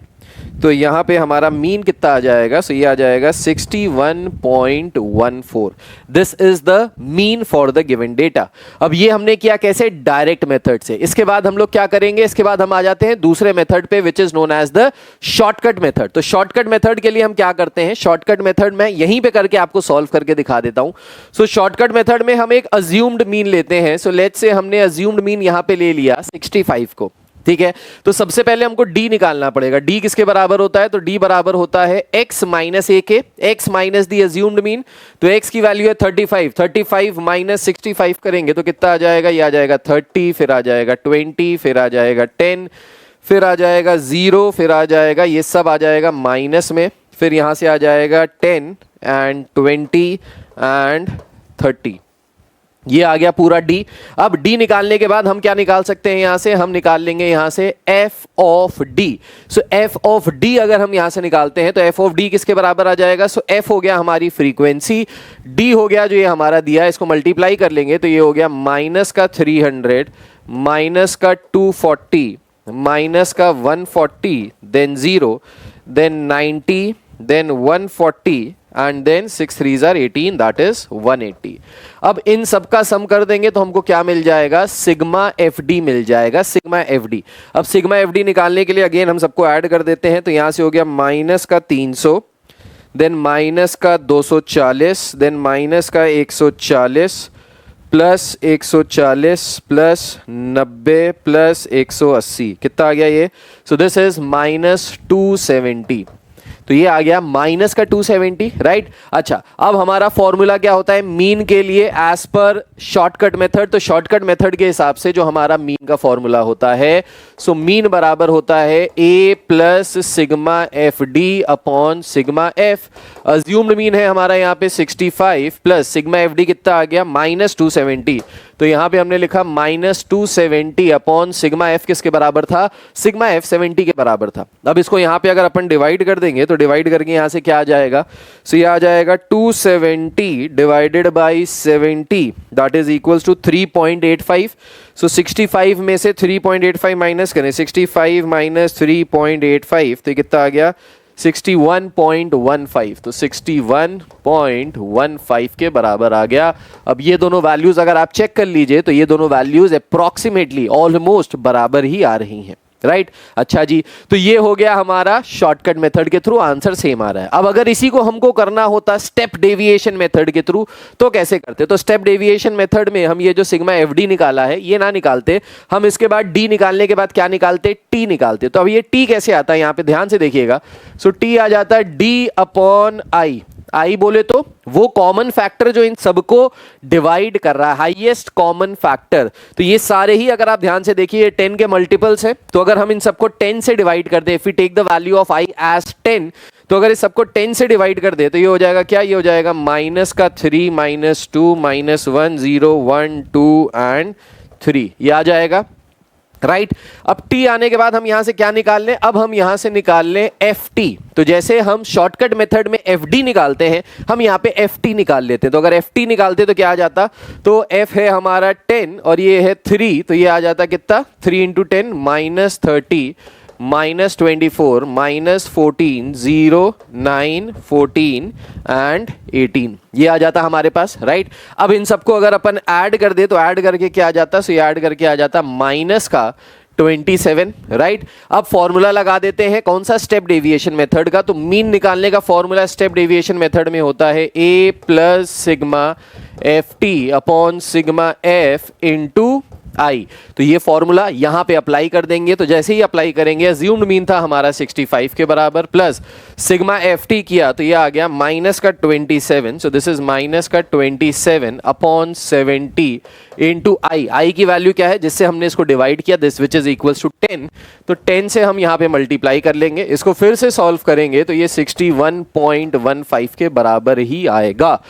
तो यहाँ पे हमारा मीन कितना आ जाएगा? सो ये आ जाएगा 61.14। This is the mean for the given data. अब ये हमने किया कैसे? डायरेक्ट मेथड से। इसके बाद हम लोग क्या करेंगे? इसके बाद हम आ जाते हैं दूसरे मेथड पे, which is known as the shortcut method. तो शॉर्टकट मेथड के लिए हम क्या करते हैं? शॉर्टकट मेथड में यहीं पे करके आपको सॉल्व करके दिखा देता हूं। सो शॉर्टकट मेथड में हम एक अज्यूम्ड मीन लेते हैं। सो लेट्स से हमने अज्यूम्ड मीन यहां पे ले लिया 65 को। ठीक है, तो सबसे पहले हमको d निकालना पड़ेगा। d किसके बराबर होता है? तो d बराबर होता है x माइनस a के, x माइनस दी अज्यूम्ड मीन। तो x की वैल्यू है 35, 35 माइनस 65 करेंगे तो कितना आ जाएगा? ये आ जाएगा 30, फिर आ जाएगा 20, फिर आ जाएगा 10, फिर आ जाएगा 0, फिर आ जाएगा, ये सब आ जाएगा माइनस में, फिर यहाँ से आ जाएगा 10 एंड 20 एंड 30। ये आ गया पूरा d। अब d निकालने के बाद हम क्या निकाल सकते हैं? यहां से हम निकाल लेंगे यहां से f of d। So f of d अगर हम यहां से निकालते हैं तो f ऑफ d किसके बराबर आ जाएगा? सो f हो गया हमारी फ्रीक्वेंसी, d हो गया जो ये हमारा दिया है, इसको मल्टीप्लाई कर लेंगे तो ये हो गया माइनस का 300 माइनस का 240 माइनस का 140 then 0 then 90 then 140 and then 6 3s are 18, that is 180। अब इन सब का सम कर देंगे तो हमको क्या मिल जाएगा? सिग्मा एफ डी मिल जाएगा, सिग्मा एफ डी। अब सिग्मा एफ डी निकालने के लिए अगेन हम सबको ऐड कर देते हैं। तो यहां से हो गया माइनस का 300 देन माइनस का 240 देन माइनस का 140 प्लस 140 प्लस 90 प्लस 180। कितना आ गया ये? सो दिस इज माइनस 270। तो ये आ गया माइनस का 270, राइट। अच्छा, अब हमारा फॉर्मूला क्या होता है मीन के लिए एज पर शॉर्टकट मेथड? तो शॉर्टकट मेथड के हिसाब से जो हमारा मीन का फॉर्मूला होता है, सो मीन बराबर होता है a plus sigma f d upon sigma F. Assumed mean है हमारा यहाँ पे 65 प्लस सिग्मा एफ डी कितना आ गया? माइनस 270। तो यहाँ पे हमने लिखा -270 अपॉन सिग्मा एफ किसके बराबर था, सिग्मा एफ 70 के बराबर था। अब इसको यहाँ पे अगर अपन डिवाइड कर देंगे तो डिवाइड करके यहाँ से क्या आ जाएगा, सो ये आ जाएगा 270 divided by 70 that is equals to 3.85। So 65 में से 3.85 माइनस करें, 65 माइनस 3.85 तो कितना आ गया 61.15। तो 61.15 के बराबर आ गया। अब ये दोनों वैल्यूज अगर आप चेक कर लीजिए तो ये दोनों वैल्यूज अप्रॉक्सीमेटली ऑलमोस्ट बराबर ही आ रही हैं, राइट। अच्छा जी, तो ये हो गया हमारा शॉर्टकट मेथड के थ्रू आंसर सेम आ रहा है। अब अगर इसी को हमको करना होता स्टेप डेविएशन मेथड के थ्रू तो कैसे करते, तो स्टेप डेविएशन मेथड में हम ये जो सिग्मा एफ डी निकाला है ये ना निकालते, हम इसके बाद डी निकालने के बाद क्या निकालते, टी निकालते। तो अब ये टी कैसे आता है यहाँ पे ध्यान से देखिएगा। सो टी आ जाता है डी अपॉन आई। आई बोले तो वो कॉमन फैक्टर जो इन सबको डिवाइड कर रहा है, हाईएस्ट कॉमन फैक्टर। तो ये सारे ही अगर आप ध्यान से देखिए 10 के मल्टीपल्स हैं, तो अगर हम इन सबको 10 से डिवाइड कर दे, if we take the value of i as 10, तो अगर इस सबको 10 से डिवाइड कर दे तो ये हो जाएगा क्या, ये हो जाएगा -3 -2 -1 0 1 2 एंड 3, ये आ जाएगा, राइट। अब t आने के बाद हम यहां से क्या निकाल लें, अब हम यहां से निकाल लें ft। तो जैसे हम शॉर्टकट मेथड में fd निकालते हैं, हम यहां पे ft निकाल लेते हैं। तो अगर ft निकालते तो क्या आ जाता, तो f है हमारा 10 और ये है 3, तो ये आ जाता कितना 3 × 10 -30 -24 -14 0 9 14 एंड 18, ये आ जाता हमारे पास, राइट। अब इन सबको अगर अपन ऐड कर दे तो ऐड करके क्या आ जाता, सो ये ऐड करके आ जाता माइनस का 27, राइट। अब फॉर्मूला लगा देते हैं कौन सा, स्टेप डेविएशन मेथड का। तो मीन निकालने का फॉर्मूला स्टेप डेविएशन मेथड में होता है a plus sigma f t upon sigma f into i. तो ये फॉर्मूला यहां पे अप्लाई कर देंगे। तो जैसे ही अप्लाई करेंगे, अज्यूम्ड मीन था हमारा 65 के बराबर, प्लस सिग्मा एफ टी किया तो ये आ गया माइनस का 27। सो दिस इज माइनस का 27 अपॉन 70 इंटू आई। आई की वैल्यू क्या है जिससे हमने इसको डिवाइड किया, this which is equals to 10। तो 10 से हम यहां पे मल्टीप्लाई कर लेंगे, इसको फिर से सॉल्व करेंगे तो ये 61.15 के बराबर ही आएगा।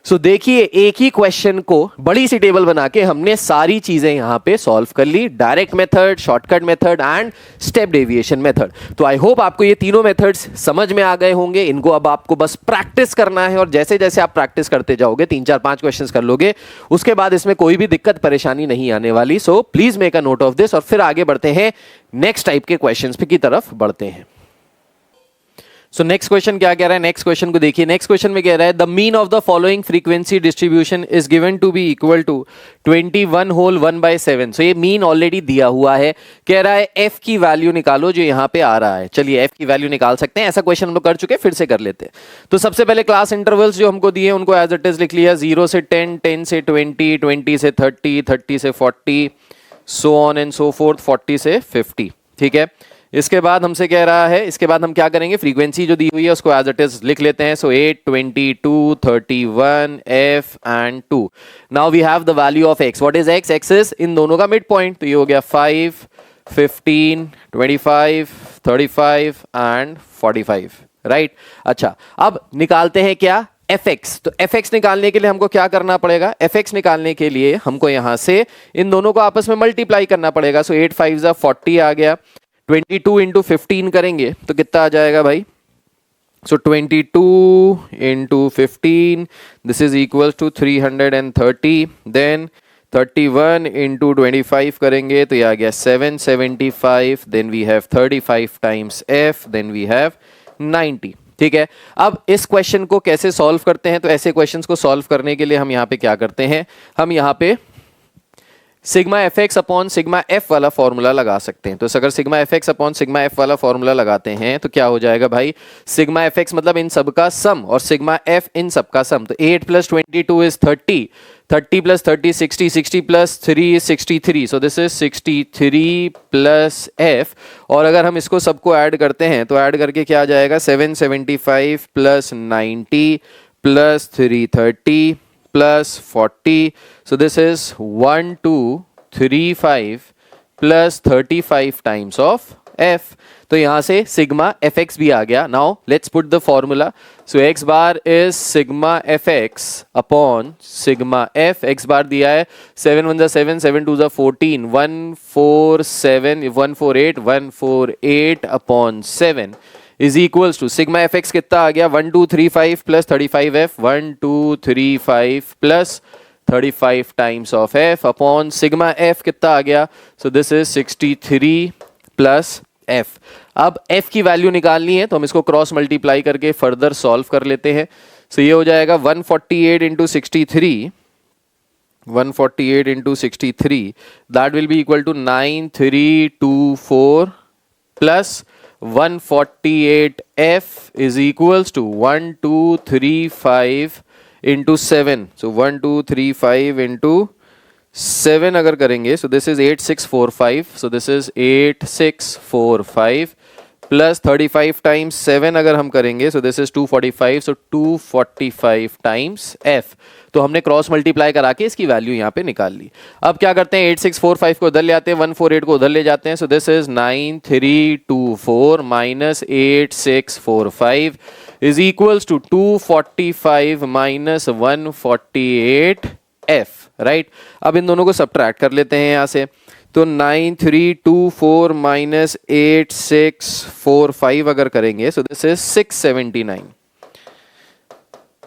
सो देखिए एक ही क्वेश्चन को बड़ी सी टेबल बना के हमने सारी चीजें यहां पे सॉल्व कर ली, direct method, shortcut method and step deviation method. तो आई होप आपको ये तीनों मेथड्स समझ में आ गए होंगे। इनको अब आपको बस प्रैक्टिस करना है और जैसे जैसे आप प्रैक्टिस करते जाओगे 3 4 5 क्वेश्चंस कर लोगे, उसके बाद इसमें कोई भी दिक्कत परेशानी नहीं आने वाली। So please make a note of this और फिर आगे बढ़ते हैं, नेक्स्ट टाइप के क्वेश्चंस की तरफ बढ़ते हैं। सो नेक्स्ट क्वेश्चन क्या कह रहा है, नेक्स्ट क्वेश्चन को देखिए। नेक्स्ट क्वेश्चन में कह रहा है the mean of the following frequency distribution is given to be equal to 21 whole 1/7। So ये मीन ऑलरेडी दिया हुआ है, कह रहा है f की वैल्यू निकालो जो यहाँ पे आ रहा है। चलिए f की वैल्यू निकाल सकते हैं, ऐसा क्वेश्चन हम लोग कर चुके हैं, फिर से कर लेते हैं। तो सबसे पहले क्लास इंटरवल्स जो हमको दिए उनको एज इट इज लिख लिया, 0 से 10, 10 से 20, 20 से 30, 30 से 40, so on and so fourth, 40 से 50, ठीक है। इसके बाद हमसे कह रहा है, इसके बाद हम क्या करेंगे, फ्रीक्वेंसी जो दी हुई है उसको एज इट इज लिख लेते हैं। So 8, 22, 31, f and 2। Now we have the value of x। What is x? x is इन दोनों का मिड पॉइंट, तो ये हो गया 5, 15, 25, 35 एंड 45, राइट। अच्छा, अब निकालते हैं क्या, fx। तो fx निकालने के लिए हमको क्या करना पड़ेगा, fx निकालने के लिए हमको यहां से इन दोनों को आपस में मल्टीप्लाई करना पड़ेगा। सो 8 5 40 आ गया, 22 इंटू 15 करेंगे तो कितना आ जाएगा भाई, so 22 into 15 this is equal to 330, then 31 into 25 करेंगे तो ये आ गया 775, then we have 35 times f, then we have 90, ठीक है। अब इस क्वेश्चन को कैसे सॉल्व करते हैं, तो ऐसे क्वेश्चंस को सॉल्व करने के लिए हम यहाँ पे क्या करते हैं, हम यहाँ पे sigma f x upon sigma F वाला फॉर्मूला लगा सकते हैं। तो अगर sigma f x upon sigma F वाला फॉर्मूला लगाते हैं तो क्या हो जाएगा भाई, सिग्मा एफ एक्स मतलब इन सब का सम और सिग्मा एफ इन सब का सम। तो 8 + 22 is 30, 30 + 30 60, 60 + 3 is 63, so this is 63 plus F. और अगर हम इसको सबको ऐड करते हैं तो ऐड करके क्या आ जाएगा, 775 plus 90 plus 330 plus 40, so this is 1235 plus 35 times of f। तो यहाँ से सिग्मा एफ एक्स भी आ गया. Now let's put the formula. So x bar is sigma f x upon sigma f. X bar दिया है 7 1 7 7 2 14 147 148 148 upon 7 is equals to sigma f x कितना आ गया 1235 plus 35f 1235 plus 35 times of f upon sigma f कितना आ गया. So this is 63 plus f. अब f की वैल्यू निकालनी है तो हम इसको क्रॉस मल्टीप्लाई करके फर्दर सॉल्व कर लेते हैं. सो ये हो जाएगा 148 into 63 148 into 63 that will be equal to 9324 plus 148f is equals to 1235 into 7. So 1235 into 7 अगर करेंगे so this is 8645. So this is 8645 plus 35 times 7 अगर हम करेंगे so this is 245. So 245 times f. तो हमने क्रॉस मल्टीप्लाई करा के इसकी वैल्यू यहाँ पे निकाल ली. अब क्या करते हैं 8645 को उधर ले आते हैं 148 को उधर ले जाते हैं. So this is 9324 minus 8645 is equals to 245 minus 148f. Right. अब इन दोनों को सब्ट्रैक्ट कर लेते हैं यहाँ से. तो 9324 माइनस 8645 अगर करेंगे सो दिस इज 679.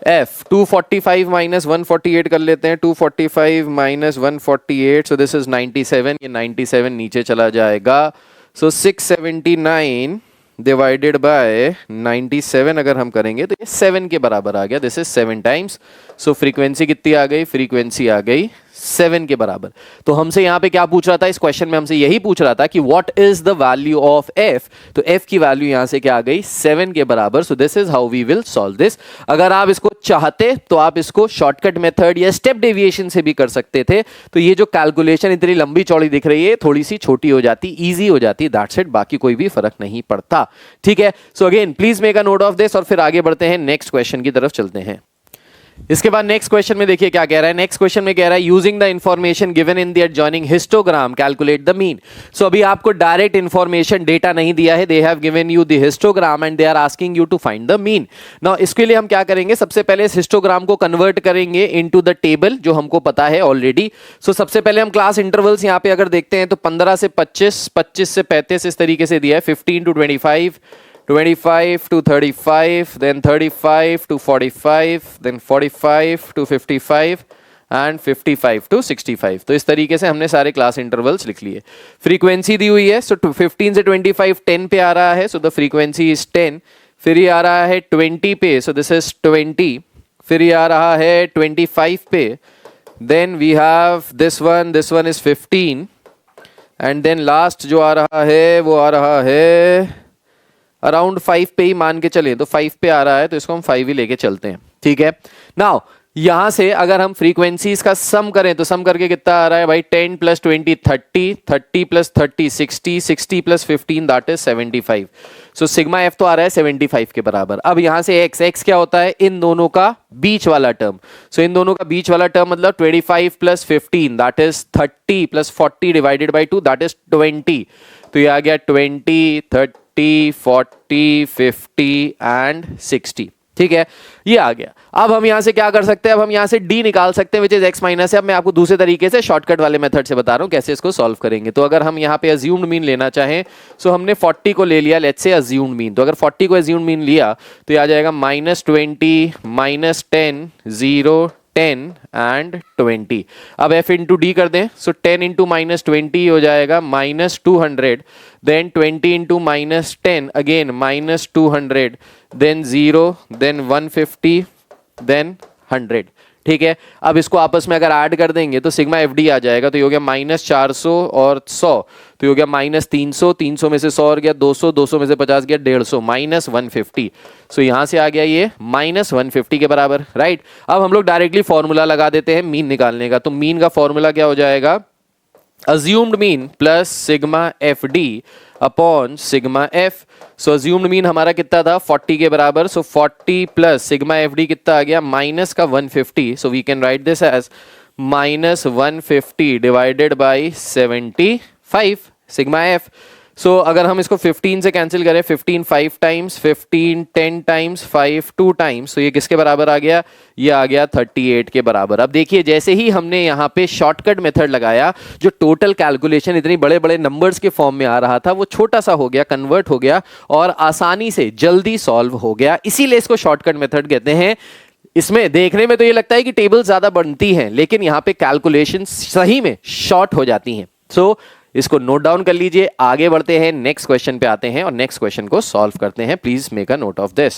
f 245 माइनस 148 कर लेते हैं. 245 माइनस 148 सो दिस इज 97. ये 97 नीचे चला जाएगा. सो 679 डिवाइडेड बाय 97 अगर हम करेंगे तो ये 7 के बराबर आ गया. This is 7 times. So frequency कितनी आ गई. फ्रीक्वेंसी आ गई 7 के बराबर. तो हमसे यहाँ पे क्या पूछ रहा था इस क्वेश्चन में. हमसे यही पूछ रहा था कि what is the value of f. तो f की वैल्यू यहाँ से क्या आ गई 7 के बराबर. So this is how we will solve this. अगर आप इसको चाहते तो आप इसको शॉर्टकट मेथड या स्टेप डेविएशन से भी कर सकते थे. तो ये जो कैलकुलेशन इतनी लंबी चौड़ी दिख रही है थोड़ी सी छोटी हो जाती, इजी हो जाती. That's it. बाकी कोई भी फर्क नहीं पड़ता. ठीक है. So again please make a note of this और फिर आगे बढ़ते हैं. नेक्स्ट क्वेश्चन की तरफ चलते हैं. इसके बाद नेक्स्ट क्वेश्चन में देखिए क्या कह रहा है. नेक्स्ट क्वेश्चन में कह रहा है using the information given in the adjoining histogram calculate the mean. So अभी आपको डायरेक्ट इंफॉर्मेशन डेटा नहीं दिया है. They have given you the histogram and they are asking you to find the mean. Now इसके लिए हम क्या करेंगे. सबसे पहले इस हिस्टोग्राम को कन्वर्ट करेंगे इनटू द टेबल जो हमको पता है ऑलरेडी. सो सबसे पहले हम क्लास इंटरवल्स यहाँ पे अगर देखते हैं तो 15 से 25, 25 से 35 इस तरीके से दिया है. 15 to 25, 25 to 35, then 35 to 45, then 45 to 55 and 55 to 65. तो इस तरीके से हमने सारे क्लास इंटरवल्स लिख लिए. फ्रीक्वेंसी दी हुई है. सो 15 से 25 10 पे आ रहा है. So the frequency is 10. फिर ये आ रहा है 20 पे. So this is 20. फिर ये आ रहा है 25 पे. Then we have this one is 15 and then last जो आ रहा है वो आ रहा है अराउंड 5 पे ही मान के चले. तो 5 पे आ रहा है तो इसको हम 5 ही लेके चलते हैं. ठीक है. नाउ यहां से अगर हम फ्रीक्वेंसीज का सम करें तो सम करके कितना आ रहा है भाई 10 plus 20 30, 30 plus 30 60, 60 plus 15 that is 75. So sigma F तो आ रहा है 75 के बराबर. अब यहां से x क्या होता है इन दोनों का बीच वाला टर्म. सो इन दोनों का बीच वाला टर्म मतलब 25 plus 15 that is 30 plus 40 divided by 2 that is 20. तो ये आ गया 20, 30, 40, 50 एंड 60. ठीक है. ये आ गया. अब हम यहां से क्या कर सकते हैं. अब हम यहां से d निकाल सकते हैं विच इज x माइनस. अब मैं आपको दूसरे तरीके से शॉर्टकट वाले मेथड से बता रहा हूं कैसे इसको सॉल्व करेंगे. तो अगर हम यहां पे अज्यूम्ड मीन लेना चाहें सो हमने 40 को ले लिया. Let's say assumed mean. तो अगर 40 को अज्यूम्ड मीन लिया तो ये आ जाएगा -20 -10 0 10 एंड 20. अब f इंटू डी कर दें. सो 10 इंटू -20 हो जाएगा -200. Then 20 into -10 again -200. Then 0 then 150 then 100. ठीक है. अब इसको आपस में अगर ऐड कर देंगे तो सिग्मा एफ डी आ जाएगा. तो ये हो गया -400 और 100. तो ये हो गया -300. 300 में से 100 और गया 200. 200 में से 50 गया 150 -150. सो यहां से आ गया ये -150 के बराबर. राइट. अब हम लोग डायरेक्टली फॉर्मूला लगा देते हैं मीन निकालने का. तो मीन का फॉर्मूला क्या हो जाएगा. assumed mean plus sigma f d upon sigma f. So assumed mean हमारा कितना था 40 के बराबर. So 40 plus sigma f d कितना आ गया माइनस का 150. So we can write this as -150 divided by 75 sigma f. So अगर हम इसको 15 से कैंसिल करें, 15 5 टाइम्स, 15 10 टाइम्स, 5 2 टाइम्स, तो ये किसके बराबर आ गया? ये आ गया 38 के बराबर। अब देखिए जैसे ही हमने यहाँ पे शॉर्टकट मेथड लगाया, जो टोटल कैलकुलेशन इतनी बड़े बड़े नंबर्स के फॉर्म में आ रहा था वो छोटा सा हो गया, कन्वर्ट हो गया और आसानी से जल्दी सॉल्व हो गया, इसीलिए इसको शॉर्टकट मेथड कहते हैं। इसमें देखने में तो ये लगता है कि टेबल ज्यादा बनती हैं, लेकिन यहाँ पे कैलकुलेशन सही में शॉर्ट हो जाती हैं। सो इसको नोट डाउन कर लीजिए, आगे बढ़ते हैं, नेक्स्ट क्वेश्चन पे आते हैं और नेक्स्ट क्वेश्चन को सॉल्व करते हैं। Please make a note of this.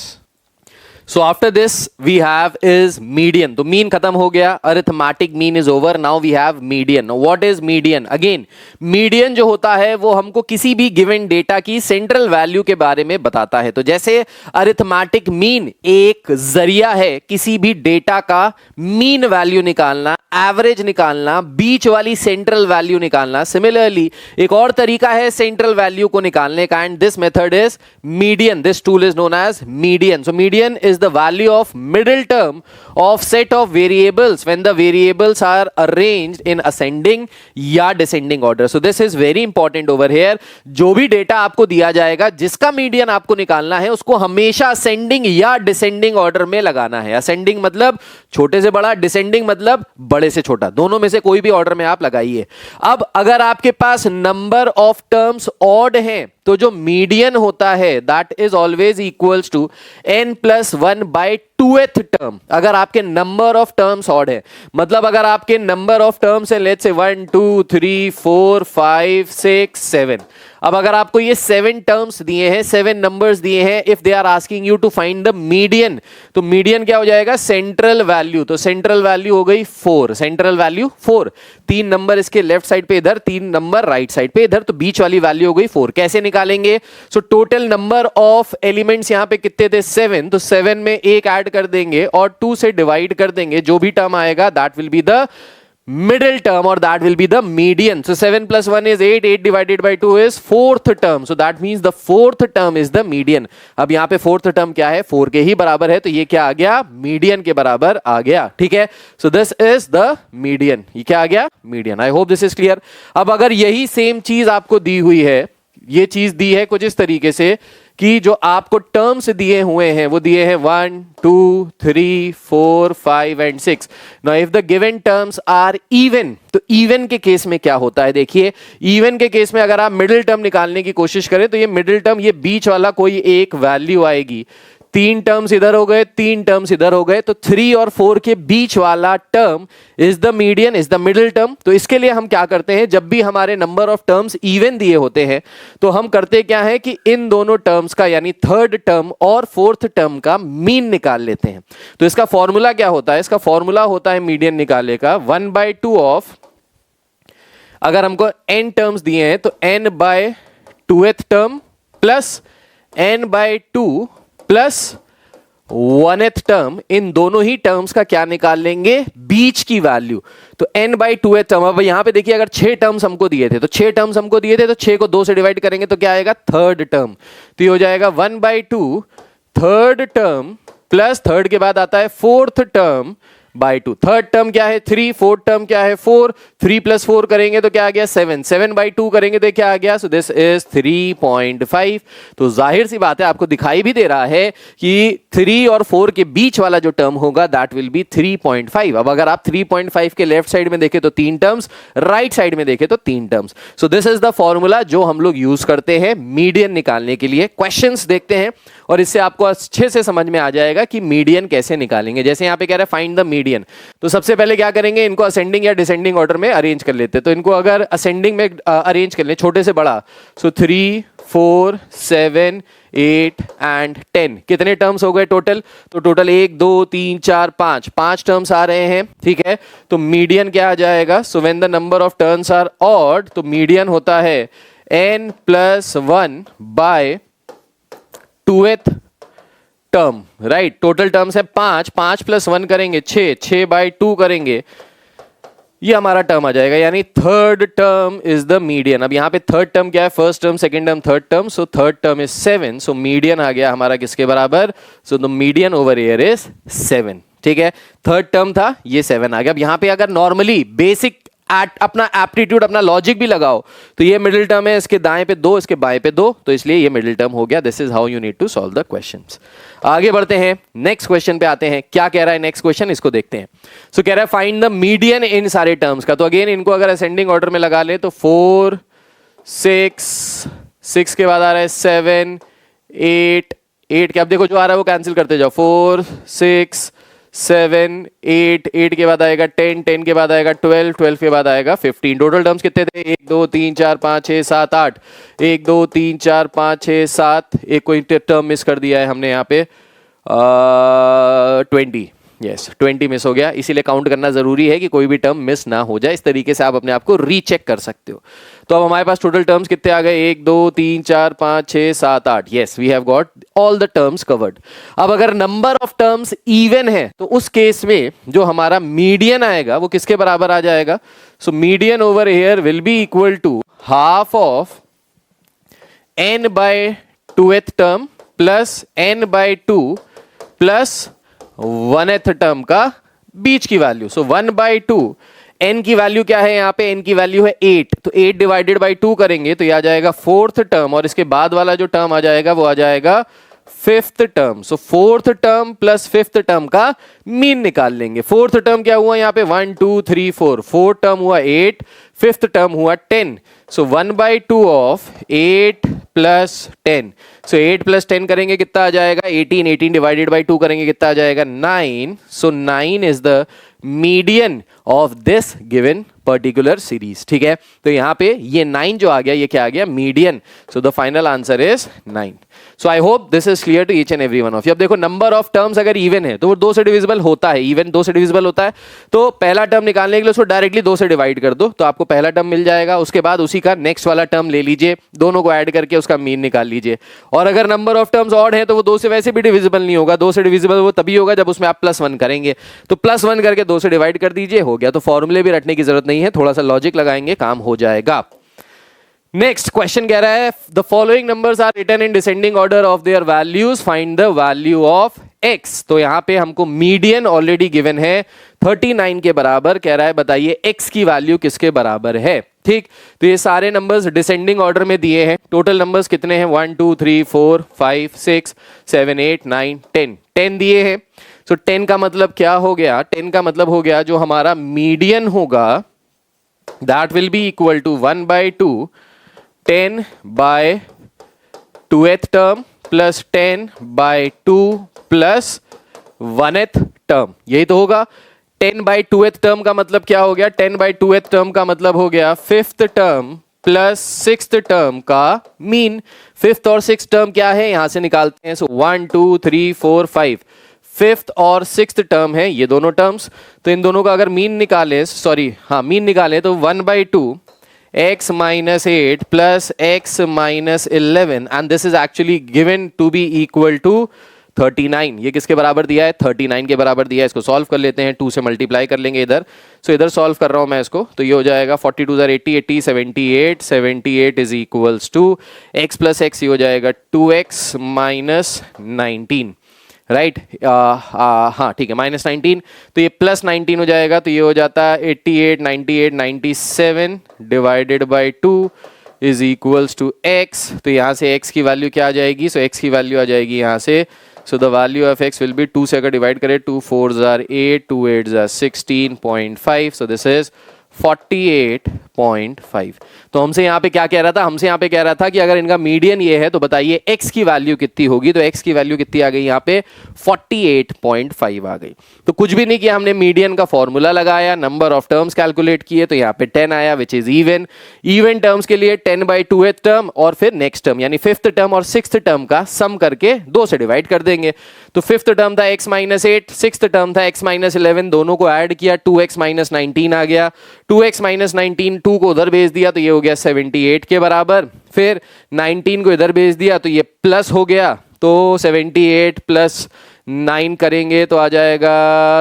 So after this we have is median. तो मीन खत्म हो गया, arithmetic mean is over, now we have median. What is median? Again median जो होता है वो हमको किसी भी गिवन डेटा की सेंट्रल वैल्यू के बारे में बताता है। तो जैसे अरिथमेटिक मीन एक जरिया है किसी भी डेटा का मीन वैल्यू निकालना, एवरेज निकालना, बीच वाली सेंट्रल वैल्यू निकालना। सिमिलरली एक और तरीका है सेंट्रल वैल्यू को निकालने का, and this method is median. This tool is known as median. So median is the value of middle term of set of variables when the variables are arranged in ascending या descending order. So this is very important over here. जो भी data आपको दिया जाएगा जिसका median आपको निकालना है उसको हमेशा ascending या descending order में लगाना है। ascending मतलब छोटे से बड़ा, descending मतलब बड़े से छोटा, दोनों में से कोई भी ऑर्डर में आप लगाइए। अब अगर आपके पास नंबर ऑफ टर्म्स ऑड हैं तो जो मीडियन होता है that is always equals to n+1/2th term. अगर आपके नंबर ऑफ टर्म्स ऑड है, मतलब अगर आपके नंबर ऑफ टर्म्स है लेट्स से 1 2 3 4 5 6 7, अब अगर आपको ये 7 टर्म्स दिए हैं, 7 नंबर्स दिए हैं, if they are asking you to find the median, तो मीडियन क्या हो जाएगा? Central value. तो सेंट्रल वैल्यू हो गई 4, सेंट्रल वैल्यू 4, 3 नंबर इसके लेफ्ट साइड पे इधर, 3 नंबर राइट साइड पे इधर, तो बीच वाली वैल्यू हो गई 4। कैसे निकालेंगे? So total number of elements यहां पे कितने थे? 7, तो 7 में एक ऐड कर देंगे और 2 से डिवाइड कर देंगे, जो भी टर्म आएगा that will be the middle term or that will be the median. So 7 plus 1 is 8, 8 divided by 2 is 4th term, so that means the 4th term is the median. अब यहाँ पे 4th term क्या है? 4 के ही बराबर है, तो ये क्या आ गया? median के बराबर आ गया। ठीक है, so this is the median। ये क्या आ गया? median। I hope this is clear। अब अगर यही सेम चीज आपको दी हुई है, ये चीज दी है कुछ इस तरीके से कि जो आपको टर्म्स दिए हुए हैं वो दिए हैं 1 2 3 4 5 and 6। Now if the given terms are even, तो इवन के केस में क्या होता है? देखिए इवन के केस में अगर आप मिडिल टर्म निकालने की कोशिश करें तो ये मिडिल टर्म, ये बीच वाला कोई एक वैल्यू आएगी, 3 टर्म्स इधर हो गए, 3 टर्म्स इधर हो गए, तो 3 और 4 के बीच वाला term is the median, is the middle term. तो इसके लिए हम क्या करते हैं, जब भी हमारे नंबर ऑफ टर्म्स इवन दिए होते हैं तो हम करते क्या है कि इन दोनों टर्म्स का यानी थर्ड टर्म और फोर्थ टर्म का मीन निकाल लेते हैं। तो इसका फॉर्मूला क्या होता है? इसका फॉर्मूला होता है मीडियन निकालने का 1/2 ऑफ, अगर हमको n टर्म्स दिए हैं तो n/2th term plus n/2 plus 1th term, इन दोनों ही टर्म्स का क्या निकाल लेंगे? बीच की वैल्यू। तो n/2th टर्म, अब यहां पे देखिए अगर 6 टर्म्स हमको दिए थे तो 6 टर्म्स हमको दिए थे तो 6 को 2 से डिवाइड करेंगे तो क्या आएगा? Third term. तो ये हो जाएगा 1/2 थर्ड टर्म प्लस थर्ड के बाद आता है fourth term by 2। Third term क्या है? 3, फोर्थ टर्म क्या है? 4, 3 + 4 करेंगे तो क्या आ गया? 7, 7/2 करेंगे तो क्या आ गया? So this is 3.5। तो जाहिर सी बात है आपको दिखाई भी दे रहा है कि 3 और 4 के बीच वाला जो टर्म होगा दैट विल बी 3.5। अब अगर आप 3.5 के लेफ्ट साइड में देखें तो 3 टर्म्स, राइट साइड में देखें तो 3 terms. So this is the formula जो हम लोग यूज करते हैं मीडियन निकालने के लिए। क्वेश्चंस देखते हैं और इससे आपको अच्छे से समझ में आ जाएगा कि मीडियन कैसे निकालेंगे। जैसे यहां पे कह रहा है फाइंड द मीडियन, तो सबसे पहले क्या करेंगे? इनको असेंडिंग या डिसेंडिंग ऑर्डर में अरेंज कर लेते हैं। तो इनको अगर असेंडिंग में अरेंज कर ले, छोटे से बड़ा, सो 3 4 7 8 एंड 10, कितने टर्म्स हो गए टोटल? तो टोटल 1 2 3 4 5 टर्म्स आ रहे हैं। ठीक है, तो मीडियन क्या आ जाएगा? So when the number of terms are odd, तो मीडियन होता है n+1/2th term, right. Total terms है 5 + 1 करेंगे 6, 6/2 करेंगे, ये हमारा टर्म आ जाएगा, यानी third term is the median. अब यहाँ पे थर्ड टर्म क्या है? First term, second term, third term, so third term is 7। So median आ गया हमारा किसके बराबर? So the median over here is 7। ठीक है, थर्ड टर्म था, ये 7 आ गया। अब यहाँ पे अगर नॉर्मली बेसिक अपना एप्टीट्यूड, अपना लॉजिक भी लगाओ। तो ये मिडिल टर्म है, इसके दाएं पे 2, इसके बाएं पे 2, तो इसलिए ये मिडिल टर्म हो गया। This is how you need to solve the questions. आगे बढ़ते हैं, नेक्स्ट क्वेश्चन पे आते हैं। क्या कह रहा है नेक्स्ट क्वेश्चन, इसको देखते हैं। सो कह रहा है फाइंड द मीडियन इन सारे टर्म्स का। तो अगेन इनको अगर असेंडिंग ऑर्डर में लगा ले तो 4 6 के बाद आ रहा है 7 8 के, अब देखो जो आ रहा है वो कैंसिल करते जाओ। 4 6 7 8 के बाद आएगा 10 के बाद आएगा 12 के बाद आएगा 15। टोटल टर्म्स कितने थे? 1 2 3 4 5 6 7 8। 1 2 3 4 5 6 7, एक कोई टर्म मिस कर दिया है हमने यहाँ पे, 20। यस 20 मिस हो गया, इसीलिए काउंट करना जरूरी है कि कोई भी टर्म मिस ना हो जाए। इस तरीके से आप अपने आप को रीचेक कर सकते हो। तो अब हमारे पास टोटल टर्म्स कितने आ गए? 1 2 3 4 5 6 7 8। Yes we have got all the terms covered. अब अगर नंबर ऑफ टर्म्स इवन है तो उस केस में जो हमारा मीडियन आएगा वो किसके बराबर आ जाएगा? So median over here will be equal to half of n by 2th term plus n by 2 plus 1th term का बीच की वैल्यू। सो 1 बाय 2, n की वैल्यू क्या है यहाँ पे? n की वैल्यू है 8, तो 8 डिवाइडेड बाय 2 करेंगे तो ये आ जाएगा 4th टर्म, और इसके बाद वाला जो टर्म आ जाएगा वो आ जाएगा 5th टर्म। सो 4th term plus 5th term का मीन निकाल लेंगे। 4th टर्म क्या हुआ यहाँ पे? 1 2 3 4, 4th टर्म हुआ 8, 5th टर्म हुआ 10। So 1 by 2 of 8 plus 10। So 8 plus 10 करेंगे कितना आ जाएगा? 18 डिवाइडेड बाय 2 करेंगे कितना आ जाएगा? 9। सो 9 is the median of this given particular series. ठीक है, तो यहां पे ये 9 जो आ गया, ये क्या आ गया? Median. So the final answer is 9। So I hope this is clear to each and every one of you. अब देखो नंबर ऑफ टर्म्स अगर इवन है तो वो 2 से डिविजिबल होता है, इवन 2 से डिविजिबल होता है। तो पहला टर्म निकालने के लिए उसको डायरेक्टली 2 से डिवाइड कर दो, तो आपको पहला टर्म मिल जाएगा। उसके बाद उसी का नेक्स्ट वाला टर्म ले लीजिए, दोनों को ऐड करके उसका मीन निकाल लीजिए। और अगर नंबर ऑफ टर्म्स ऑड है तो वो 2 से वैसे भी डिविजिबल नहीं होगा। 2 से डिविजिबल वो तभी होगा जब उसमें आप +1 करेंगे। तो +1 करके 2 से डिवाइड कर दीजिए, हो गया। तो फॉर्मूले भी रटने की जरूरत नहीं है, थोड़ा सा लॉजिक लगाएंगे काम हो जाएगा। नेक्स्ट क्वेश्चन कह रहा है the following numbers are written in descending order of their values, find the value of x। तो यहां पे हमको मीडियन ऑलरेडी गिवन है 39 के बराबर। कह रहा है बताइए x की वैल्यू किसके बराबर है। ठीक, तो ये सारे नंबर्स डिसेंडिंग ऑर्डर में दिए हैं। टोटल नंबर्स कितने हैं? 1 2 3 4 5 6 7 8 9 10 10 दिए हैं। सो 10 का मतलब क्या हो गया? 10 का मतलब हो गया जो हमारा मीडियन होगा that will be equal to 1 by 2 10 by 2th term plus 10 by 2 plus 1th term, यही तो होगा। 10 बाय 2th टर्म का मतलब क्या हो गया? 10 बाय 2th टर्म का मतलब हो गया 5th term plus 6th term का मीन। 5th और 6th टर्म क्या है यहां से निकालते हैं। सो 1 2 3 4 5, 5th और 6th टर्म है ये दोनों टर्म्स। तो इन दोनों का अगर मीन निकाले, मीन निकाले तो 1 by 2 x minus 8 plus x minus 11 and this is actually given to be equal to 39। ये किसके बराबर दिया है? 39 के बराबर दिया है। इसको सॉल्व कर लेते हैं, 2 से मल्टीप्लाई कर लेंगे इधर। सो इधर सॉल्व कर रहा हूं मैं इसको, तो ये हो जाएगा 42 80 80 78 78 is equals to x plus x, ये हो जाएगा 2x माइनस 19, राइट। हाँ ठीक है, -19, तो ये +19 हो जाएगा। तो ये हो जाता है 88 98 97 divided by 2 is equals to x। तो यहाँ से x की वैल्यू क्या आ जाएगी? सो x की वैल्यू आ जाएगी यहाँ से, सो the value of x will be 2 से अगर डिवाइड करें 2 4s are 8 2 8s are 16.5, so this is 48.5। तो हमसे यहाँ पे क्या कह रहा था? हमसे यहाँ पे कह रहा था कि अगर इनका मीडियन ये है तो बताइए x की वैल्यू कितनी होगी। तो x की वैल्यू कितनी आ गई यहाँ पे? 48.5 आ गई। तो कुछ भी नहीं किया हमने, मीडियन का फॉर्मूला लगाया, नंबर ऑफ टर्म्स कैलकुलेट किए, तो यहाँ पे 10 आया which is even. Even terms के लिए 10 बाई 2th टर्म और फिर नेक्स्ट टर्म यानी 5th टर्म और 6th टर्म का सम करके 2 से डिवाइड कर देंगे। तो 5th टर्म था x माइनस 8, 6th टर्म था x माइनस 11, दोनों को ऐड किया 2x माइनस 19 आ गया। 2x माइनस 19 2 को उधर भेज दिया तो ये हो गया 78 के बराबर। फिर 19 को इधर भेज दिया तो ये प्लस हो गया, तो 78 प्लस 9 करेंगे तो आ जाएगा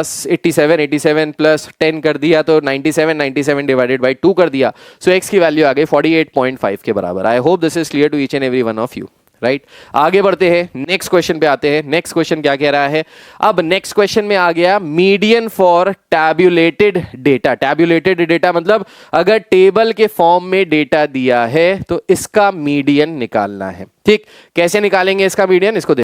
87, 87 प्लस 10 कर दिया तो 97, 97 डिवाइडेड बाई 2 कर दिया। सो x की वैल्यू आ गई 48.5 के बराबर। I hope this is clear to each and every one of you. Right आगे बढ़ते हैं, नेक्स्ट क्वेश्चन पे आते हैं। नेक्स्ट क्वेश्चन क्या कह रहा है? अब नेक्स्ट क्वेश्चन में आ गया median for tabulated data. Tabulated data मतलब अगर टेबल के फॉर्म में डेटा दिया है तो इसका मीडियन निकालना है। ठीक, कैसे निकालेंगे इसका मीडियन, इसको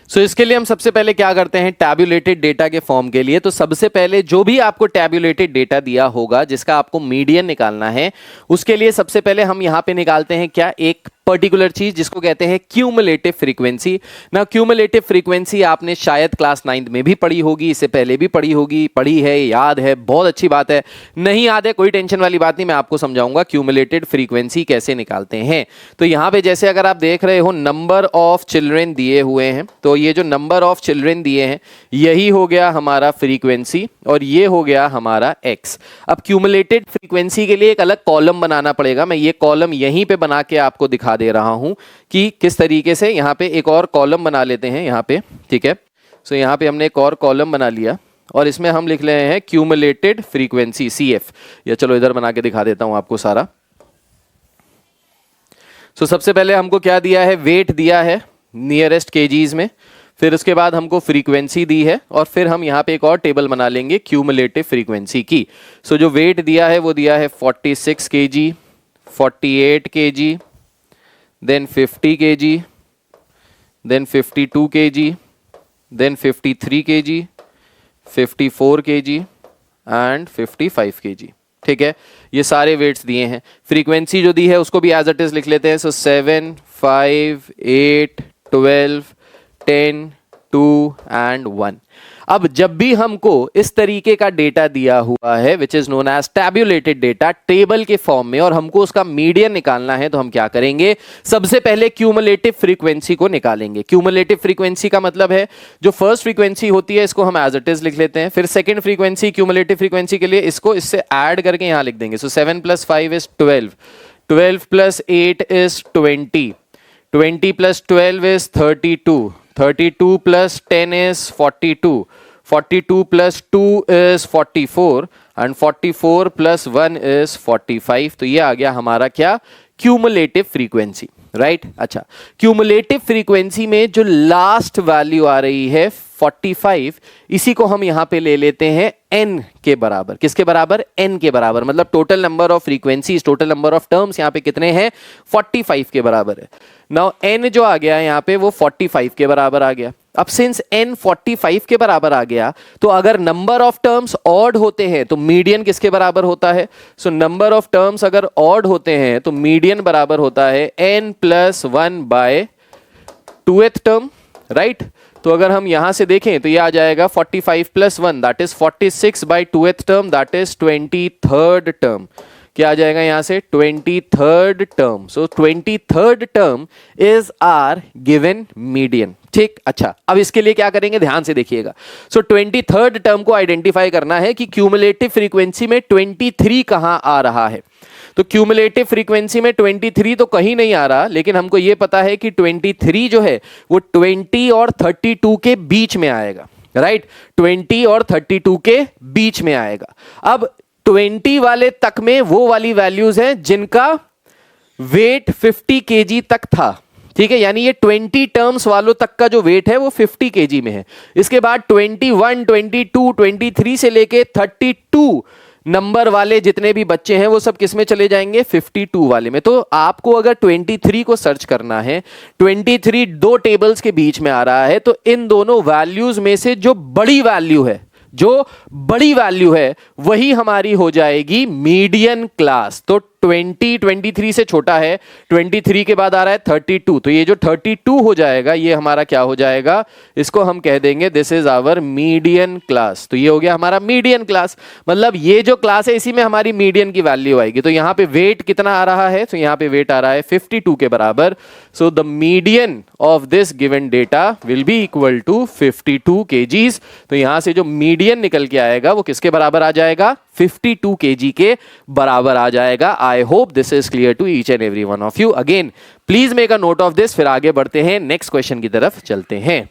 सो इसके लिए हम सबसे पहले क्या करते हैं, टैब्यूलेटेड डेटा के फॉर्म के लिए तो सबसे पहले जो भी आपको टैब्यूलेटेड डेटा दिया होगा जिसका आपको मीडियन निकालना है, उसके लिए सबसे पहले हम यहां पे निकालते हैं क्या, एक पर्टिकुलर चीज जिसको कहते हैं क्यूमुलेटिव फ्रीक्वेंसी। ना क्यूमुलेटिव फ्रीक्वेंसी आपने शायद क्लास 9th में भी पढ़ी होगी, इससे पहले भी पढ़ी होगी, पढ़ी है, याद है, बहुत अच्छी बात है। नहीं याद है कोई टेंशन वाली बात नहीं, मैं आपको समझाऊंगा क्यूमुलेटेड फ्रीक्वेंसी कैसे निकालते हैं। तो यहां पे जैसे अगर आप देख रहे हो नंबर ऑफ चिल्ड्रेन दिए हुए हैं, तो ये जो नंबर ऑफ चिल्ड्रेन दिए हैं यही हो गया हमारा फ्रीक्वेंसी और ये हो गया हमारा एक्स। अब क्यूमुलेटेड फ्रीक्वेंसी के लिए एक अलग कॉलम बनाना पड़ेगा, मैं ये कॉलम यहीं पे बना के आपको दिखा दे रहा हूं कि किस तरीके से। यहां पे एक और कॉलम बना लेते हैं यहां पे, ठीक है। सो यहां पे हमने एक और कॉलम बना लिया और इसमें हम लिख रहे हैं क्यूमुलेटेड फ्रीक्वेंसी CF, या चलो इधर बना के दिखा देता हूं आपको सारा। सो सबसे पहले हमको क्या दिया है, वेट दिया है नियरेस्ट केजीज में, फिर उसके बाद हमको फ्रीक्वेंसी दी है और फिर हम यहाँ पे एक और टेबल बना लेंगे क्यूमुलेटिव फ्रीक्वेंसी की। सो जो वेट दिया है वो दिया है 46 kg, 48 kg, then 50 kg, then 52 kg, then 53 kg, 54 kg and 55 kg। ठीक है, ये सारे वेट्स दिए हैं। फ्रीक्वेंसी जो दी है उसको भी एज इट इज लिख लेते हैं। सो 7, 5, 8, 12, 10, 2 एंड 1। अब जब भी हमको इस तरीके का डेटा दिया हुआ है which is known as tabulated data, table के फॉर्म में, और हमको उसका मीडियन निकालना है, तो हम क्या करेंगे, सबसे पहले क्यूमुलेटिव फ्रीक्वेंसी को निकालेंगे। क्यूमुलेटिव फ्रीक्वेंसी का मतलब है जो फर्स्ट फ्रीक्वेंसी होती है इसको हम एज इट इज लिख लेते हैं, फिर सेकंड फ्रीक्वेंसी क्यूमुलेटिव फ्रीक्वेंसी के लिए इसको इससे ऐड करके यहां लिख देंगे। सो 7 + 5 is 12, 12 + 8 is 20, 20 + 12 is 32, 32 + 10 is 42, 42 + 2 is 44 and 44 + 1 is 45। तो ये आ गया हमारा क्या, क्यूमुलेटिव फ्रीक्वेंसी, राइट। अच्छा, क्यूमुलेटिव फ्रीक्वेंसी में जो लास्ट वैल्यू आ रही है 45, इसी को हम यहां पे ले लेते हैं n के बराबर। किसके बराबर, n के बराबर, मतलब total number of frequencies, total number of terms यहां पे कितने हैं, 45 के बराबर है। नाउ n जो आ गया यहां पे वो 45 के बराबर आ गया। अब सिंस n 45 के बराबर आ गया तो अगर नंबर ऑफ टर्म्स ऑड होते हैं तो मीडियन किसके बराबर होता है, सो नंबर ऑफ टर्म्स अगर ऑड होते हैं तो मीडियन बराबर होता है n + 1 / 2th टर्म, राइट। तो अगर हम यहां से देखें तो ये आ जाएगा 45 + 1 that is 46 / 2th term that is 23rd term. क्या आ जाएगा यहां से, 23rd term. So 23rd term is are given median. ठीक, अच्छा, अब इसके लिए क्या करेंगे, ध्यान से देखिएगा। सो 23rd टर्म को आइडेंटिफाई करना है कि क्यूमुलेटिव फ्रीक्वेंसी में 23 कहां आ रहा है। तो क्यूमुलेटिव फ्रीक्वेंसी में 23 तो कहीं नहीं आ रहा, लेकिन हमको यह पता है कि 23 जो है वो 20 और 32 के बीच में आएगा, राइट। 20 और 32 के बीच में आएगा। अब 20 वाले तक में वो वाली वैल्यूज हैं जिनका वेट 50 kg तक था, ठीक है, यानी ये 20 टर्म्स वालों तक का जो वेट है वो 50 kg में है। इसके बाद 21, 22, 23 से लेके 32 नंबर वाले जितने भी बच्चे हैं वो सब किस में चले जाएंगे, 52 वाले में। तो आपको अगर 23 को सर्च करना है, 23 दो टेबल्स के बीच में आ रहा है, तो इन दोनों वैल्यूज में से जो बड़ी वैल्यू है, जो बड़ी वैल्यू है वही हमारी हो जाएगी मीडियन क्लास। तो 23 से छोटा है, 23 के बाद आ रहा है 32, तो ये जो 32 हो जाएगा ये हमारा क्या हो जाएगा, इसको हम कह देंगे this is our median class. तो ये हो गया हमारा मीडियन क्लास, मतलब ये जो क्लास है इसी में हमारी मीडियन की वैल्यू आएगी। तो यहाँ पे वेट कितना आ रहा है, तो यहाँ पे वेट आ रहा है 52 के बराबर। So the median of this given data will be equal to 52 kgs। तो यहां से जो मीडियन निकल के आएगा वो किसके बराबर आ जाएगा, 52 kg के बराबर आ जाएगा। I hope this is clear to each and every one of you. Again please make a note of this, फिर आगे बढ़ते हैं, नेक्स्ट क्वेश्चन की तरफ चलते हैं।